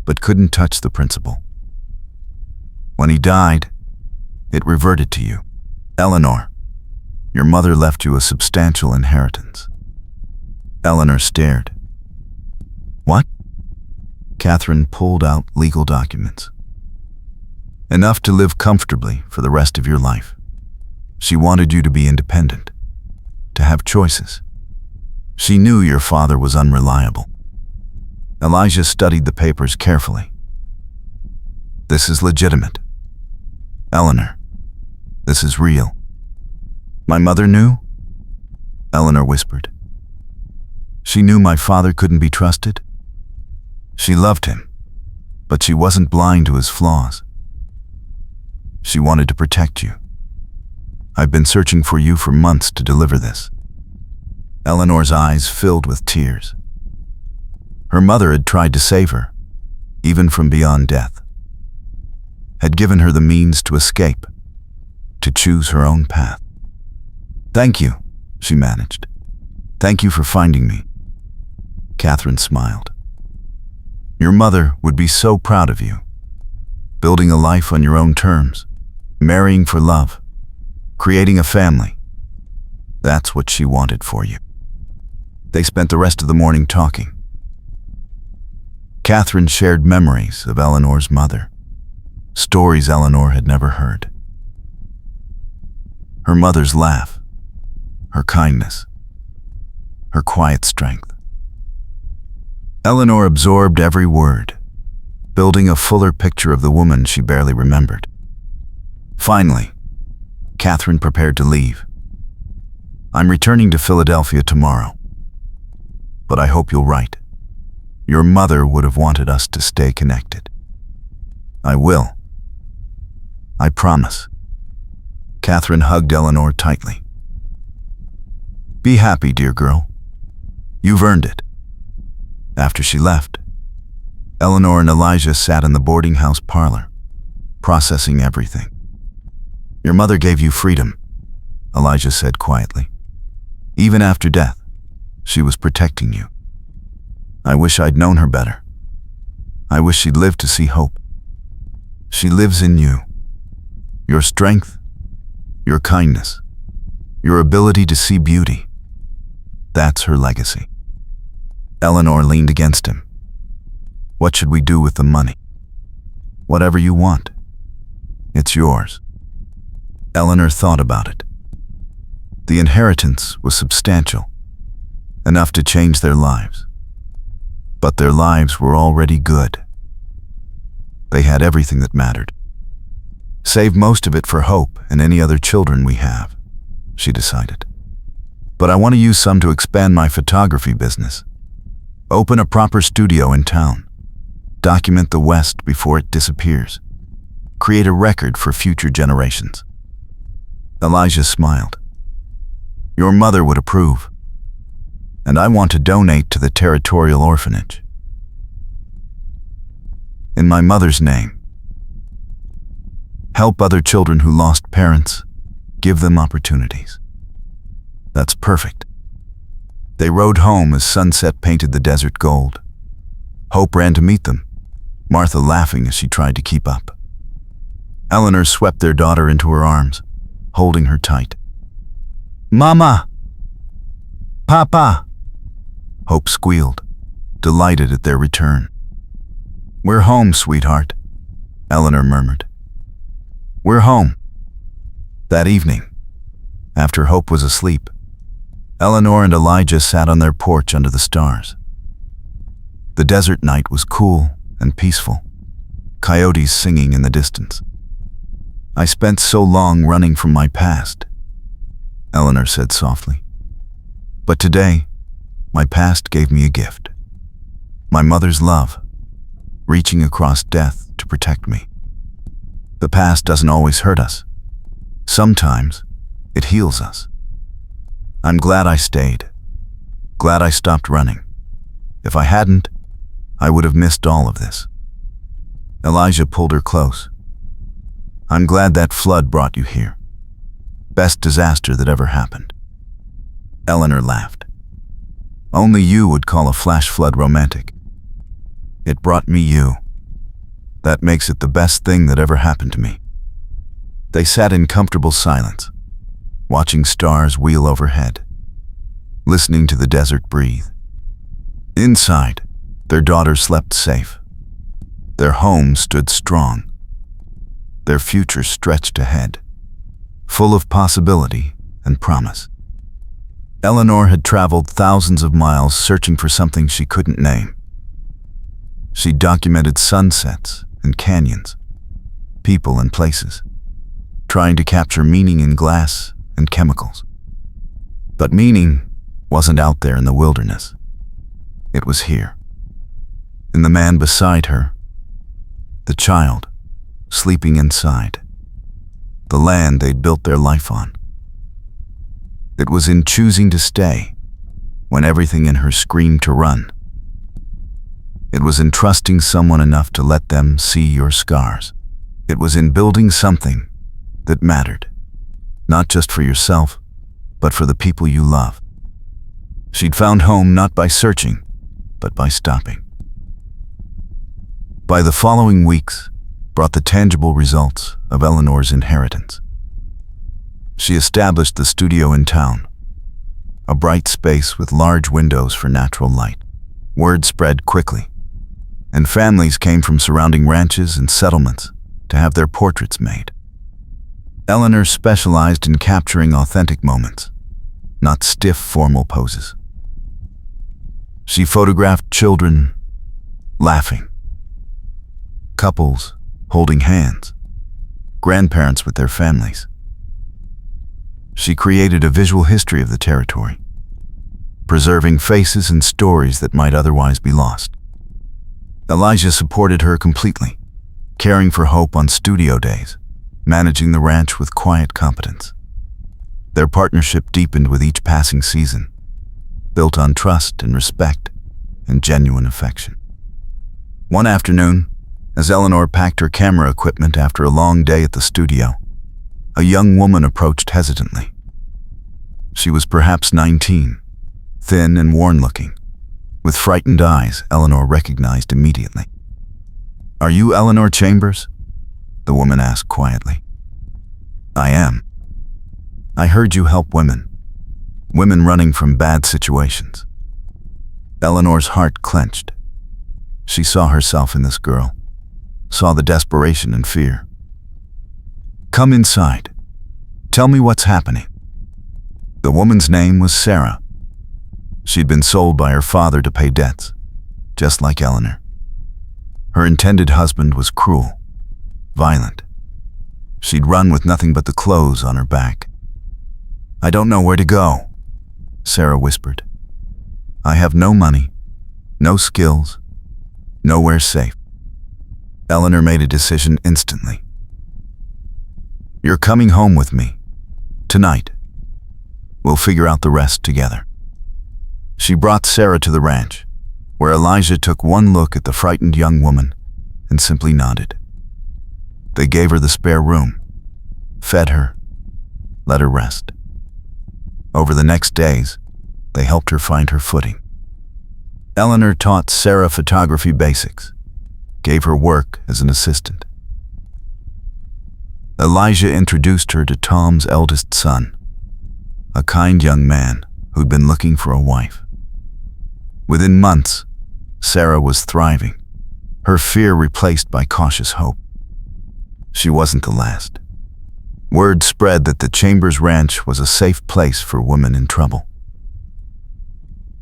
but couldn't touch the principal. When he died, it reverted to you. Eleanor, your mother left you a substantial inheritance." Eleanor stared. "What?" Catherine pulled out legal documents. "Enough to live comfortably for the rest of your life. She wanted you to be independent, to have choices. She knew your father was unreliable." Elijah studied the papers carefully. "This is legitimate. Eleanor, this is real." "My mother knew?" Eleanor whispered. "She knew my father couldn't be trusted. She loved him, but she wasn't blind to his flaws. She wanted to protect you. I've been searching for you for months to deliver this." Eleanor's eyes filled with tears. Her mother had tried to save her, even from beyond death. Had given her the means to escape, to choose her own path. "Thank you," she managed. "Thank you for finding me." Catherine smiled. "Your mother would be so proud of you. Building a life on your own terms, marrying for love, creating a family. That's what she wanted for you." They spent the rest of the morning talking. Catherine shared memories of Eleanor's mother, stories Eleanor had never heard. Her mother's laugh, her kindness, her quiet strength. Eleanor absorbed every word, building a fuller picture of the woman she barely remembered. Finally, Catherine prepared to leave. "I'm returning to Philadelphia tomorrow, but I hope you'll write. Your mother would have wanted us to stay connected." "I will. I promise." Catherine hugged Eleanor tightly. "Be happy, dear girl. You've earned it." After she left, Eleanor and Elijah sat in the boarding house parlor, processing everything. "Your mother gave you freedom," Elijah said quietly. "Even after death, she was protecting you. I wish I'd known her better. I wish she'd lived to see hope. She lives in you. Your strength, your kindness, your ability to see beauty. That's her legacy." Eleanor leaned against him. "What should we do with the money?" "Whatever you want. It's yours." Eleanor thought about it. The inheritance was substantial, enough to change their lives. But their lives were already good. They had everything that mattered. "Save most of it for Hope and any other children we have," she decided. "But I want to use some to expand my photography business. Open a proper studio in town. Document the West before it disappears. Create a record for future generations." Elijah smiled. "Your mother would approve. And I want to donate to the Territorial Orphanage. In my mother's name. Help other children who lost parents, give them opportunities." "That's perfect." They rode home as sunset painted the desert gold. Hope ran to meet them, Martha laughing as she tried to keep up. Eleanor swept their daughter into her arms, holding her tight. "Mama! Papa!" Hope squealed, delighted at their return. "We're home, sweetheart," Eleanor murmured. "We're home." That evening, after Hope was asleep, Eleanor and Elijah sat on their porch under the stars. The desert night was cool and peaceful, coyotes singing in the distance. "I spent so long running from my past," Eleanor said softly. "But today, my past gave me a gift. My mother's love, reaching across death to protect me. The past doesn't always hurt us. Sometimes it heals us. I'm glad I stayed. Glad I stopped running. If I hadn't, I would have missed all of this." Elijah pulled her close. "I'm glad that flood brought you here. Best disaster that ever happened." Eleanor laughed. "Only you would call a flash flood romantic. It brought me you. That makes it the best thing that ever happened to me." They sat in comfortable silence, watching stars wheel overhead, listening to the desert breathe. Inside, their daughter slept safe. Their home stood strong. Their future stretched ahead, full of possibility and promise. Eleanor had traveled thousands of miles searching for something she couldn't name. She documented sunsets and canyons, people and places, trying to capture meaning in glass and chemicals. But meaning wasn't out there in the wilderness. It was here, in the man beside her, the child sleeping inside, the land they'd built their life on. It was in choosing to stay when everything in her screamed to run. It was in trusting someone enough to let them see your scars. It was in building something that mattered, not just for yourself, but for the people you love. She'd found home not by searching, but by stopping. By the following weeks brought the tangible results of Eleanor's inheritance. She established the studio in town, a bright space with large windows for natural light. Word spread quickly, and families came from surrounding ranches and settlements to have their portraits made. Eleanor specialized in capturing authentic moments, not stiff formal poses. She photographed children laughing, couples holding hands, grandparents with their families. She created a visual history of the territory, preserving faces and stories that might otherwise be lost. Elijah supported her completely, caring for Hope on studio days, managing the ranch with quiet competence. Their partnership deepened with each passing season, built on trust and respect and genuine affection. One afternoon, as Eleanor packed her camera equipment after a long day at the studio, a young woman approached hesitantly. She was perhaps 19, thin and worn-looking. With frightened eyes, Eleanor recognized immediately. "Are you Eleanor Chambers?" the woman asked quietly. "I am. I heard you help women running from bad situations." Eleanor's heart clenched. She saw herself in this girl, saw the desperation and fear. "Come inside. Tell me what's happening." The woman's name was Sarah. She'd been sold by her father to pay debts, just like Eleanor. Her intended husband was cruel, violent. She'd run with nothing but the clothes on her back. "I don't know where to go," Sarah whispered. "I have no money, no skills, nowhere safe." Eleanor made a decision instantly. "You're coming home with me, tonight. We'll figure out the rest together." She brought Sarah to the ranch, where Elijah took one look at the frightened young woman and simply nodded. They gave her the spare room, fed her, let her rest. Over the next days, they helped her find her footing. Eleanor taught Sarah photography basics, gave her work as an assistant. Elijah introduced her to Tom's eldest son, a kind young man who'd been looking for a wife. Within months, Sarah was thriving, her fear replaced by cautious hope. She wasn't the last. Word spread that the Chambers Ranch was a safe place for women in trouble.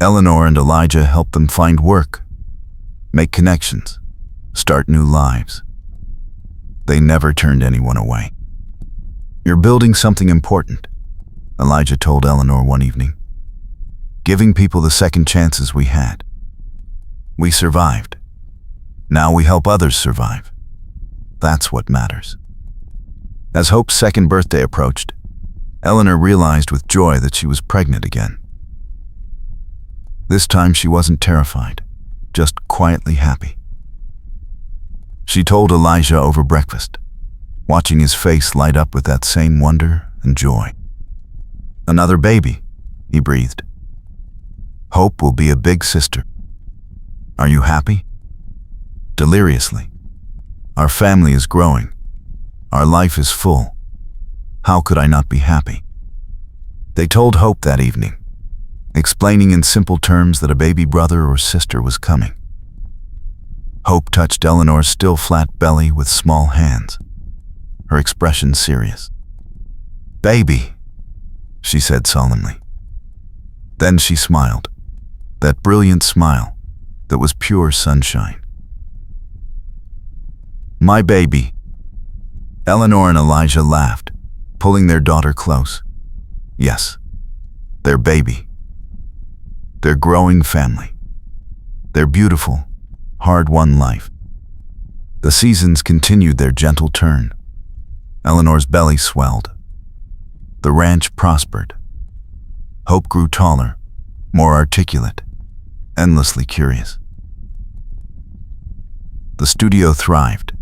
Eleanor and Elijah helped them find work, make connections, start new lives. They never turned anyone away. "You're building something important," Elijah told Eleanor one evening. "Giving people the second chances we had. We survived. Now we help others survive. That's what matters." As Hope's second birthday approached, Eleanor realized with joy that she was pregnant again. This time she wasn't terrified, just quietly happy. She told Elijah over breakfast, watching his face light up with that same wonder and joy. "Another baby," he breathed. "Hope will be a big sister. Are you happy?" "Deliriously. Our family is growing. Our life is full. How could I not be happy?" They told Hope that evening, explaining in simple terms that a baby brother or sister was coming. Hope touched Eleanor's still flat belly with small hands, her expression serious. "Baby," she said solemnly. Then she smiled, that brilliant smile that was pure sunshine. "My baby." Eleanor and Elijah laughed, pulling their daughter close. Yes, their baby. Their growing family. Their beautiful, hard-won life. The seasons continued their gentle turn. Eleanor's belly swelled. The ranch prospered. Hope grew taller, more articulate, endlessly curious. The studio thrived.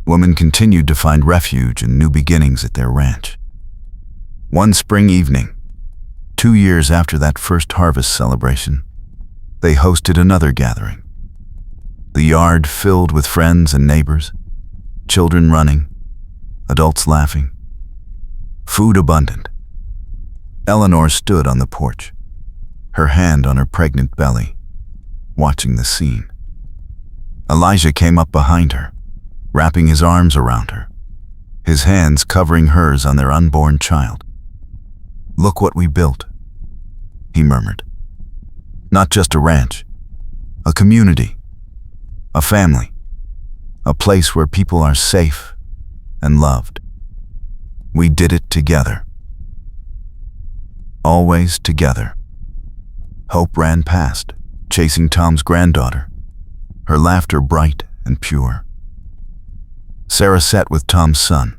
Women continued to find refuge and new beginnings at their ranch. One spring evening, 2 years after that first harvest celebration, they hosted another gathering. The yard filled with friends and neighbors, children running, adults laughing, food abundant. Eleanor stood on the porch, her hand on her pregnant belly, watching the scene. Elijah came up behind her, wrapping his arms around her, his hands covering hers on their unborn child. "Look what we built," he murmured. "Not just a ranch, a community, a family, a place where people are safe and loved. We did it together. Always together." Hope ran past, chasing Tom's granddaughter, her laughter bright and pure. Sarah sat with Tom's son,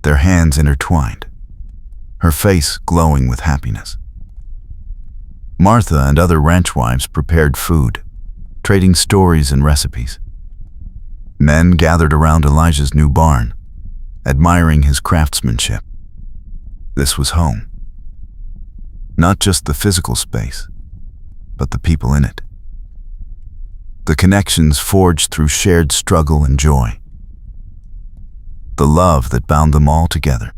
their hands intertwined, her face glowing with happiness. Martha and other ranch wives prepared food, trading stories and recipes. Men gathered around Elijah's new barn, admiring his craftsmanship. This was home. Not just the physical space, but the people in it. The connections forged through shared struggle and joy. The love that bound them all together.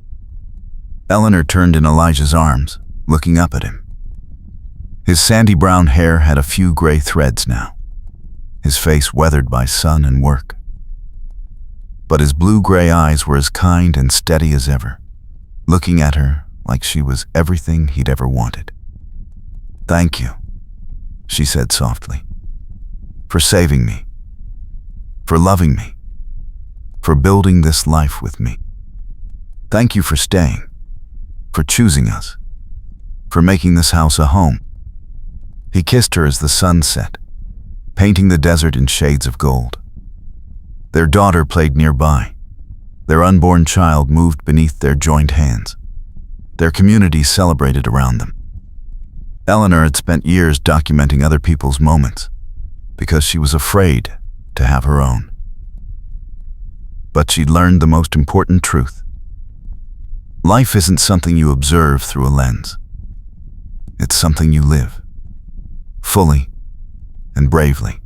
Eleanor turned in Elijah's arms, looking up at him. His sandy brown hair had a few gray threads now, his face weathered by sun and work. But his blue-gray eyes were as kind and steady as ever, looking at her like she was everything he'd ever wanted. "Thank you," she said softly, "for saving me, for loving me, for building this life with me. Thank you for staying, for choosing us, for making this house a home." He kissed her as the sun set, painting the desert in shades of gold. Their daughter played nearby. Their unborn child moved beneath their joined hands. Their community celebrated around them. Eleanor had spent years documenting other people's moments because she was afraid to have her own. But she'd learned the most important truth. Life isn't something you observe through a lens. It's something you live, fully and bravely,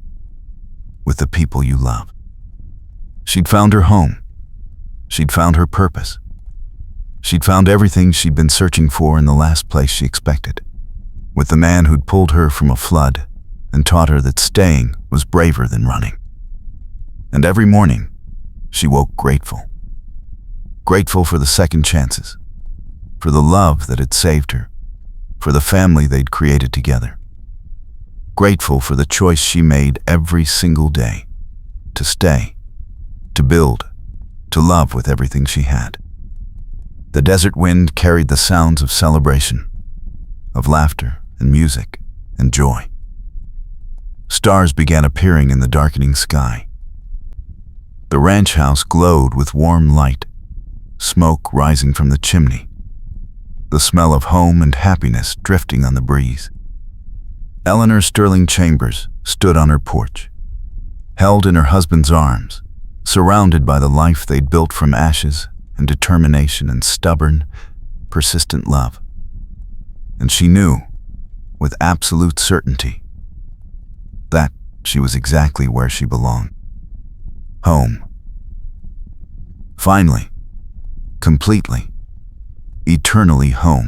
with the people you love. She'd found her home, She'd found her purpose. She'd found everything she'd been searching for in the last place she expected, with the man who'd pulled her from a flood and taught her that staying was braver than running. And every morning, she woke grateful. Grateful for the second chances, for the love that had saved her, for the family they'd created together. Grateful for the choice she made every single day, to stay, to build, to love with everything she had. The desert wind carried the sounds of celebration, of laughter and music and joy. Stars began appearing in the darkening sky. The ranch house glowed with warm light, smoke rising from the chimney, the smell of home and happiness drifting on the breeze. Eleanor Sterling Chambers stood on her porch, held in her husband's arms, surrounded by the life they'd built from ashes and determination and stubborn, persistent love. And she knew, with absolute certainty, that she was exactly where she belonged. Home. Finally, completely, eternally home.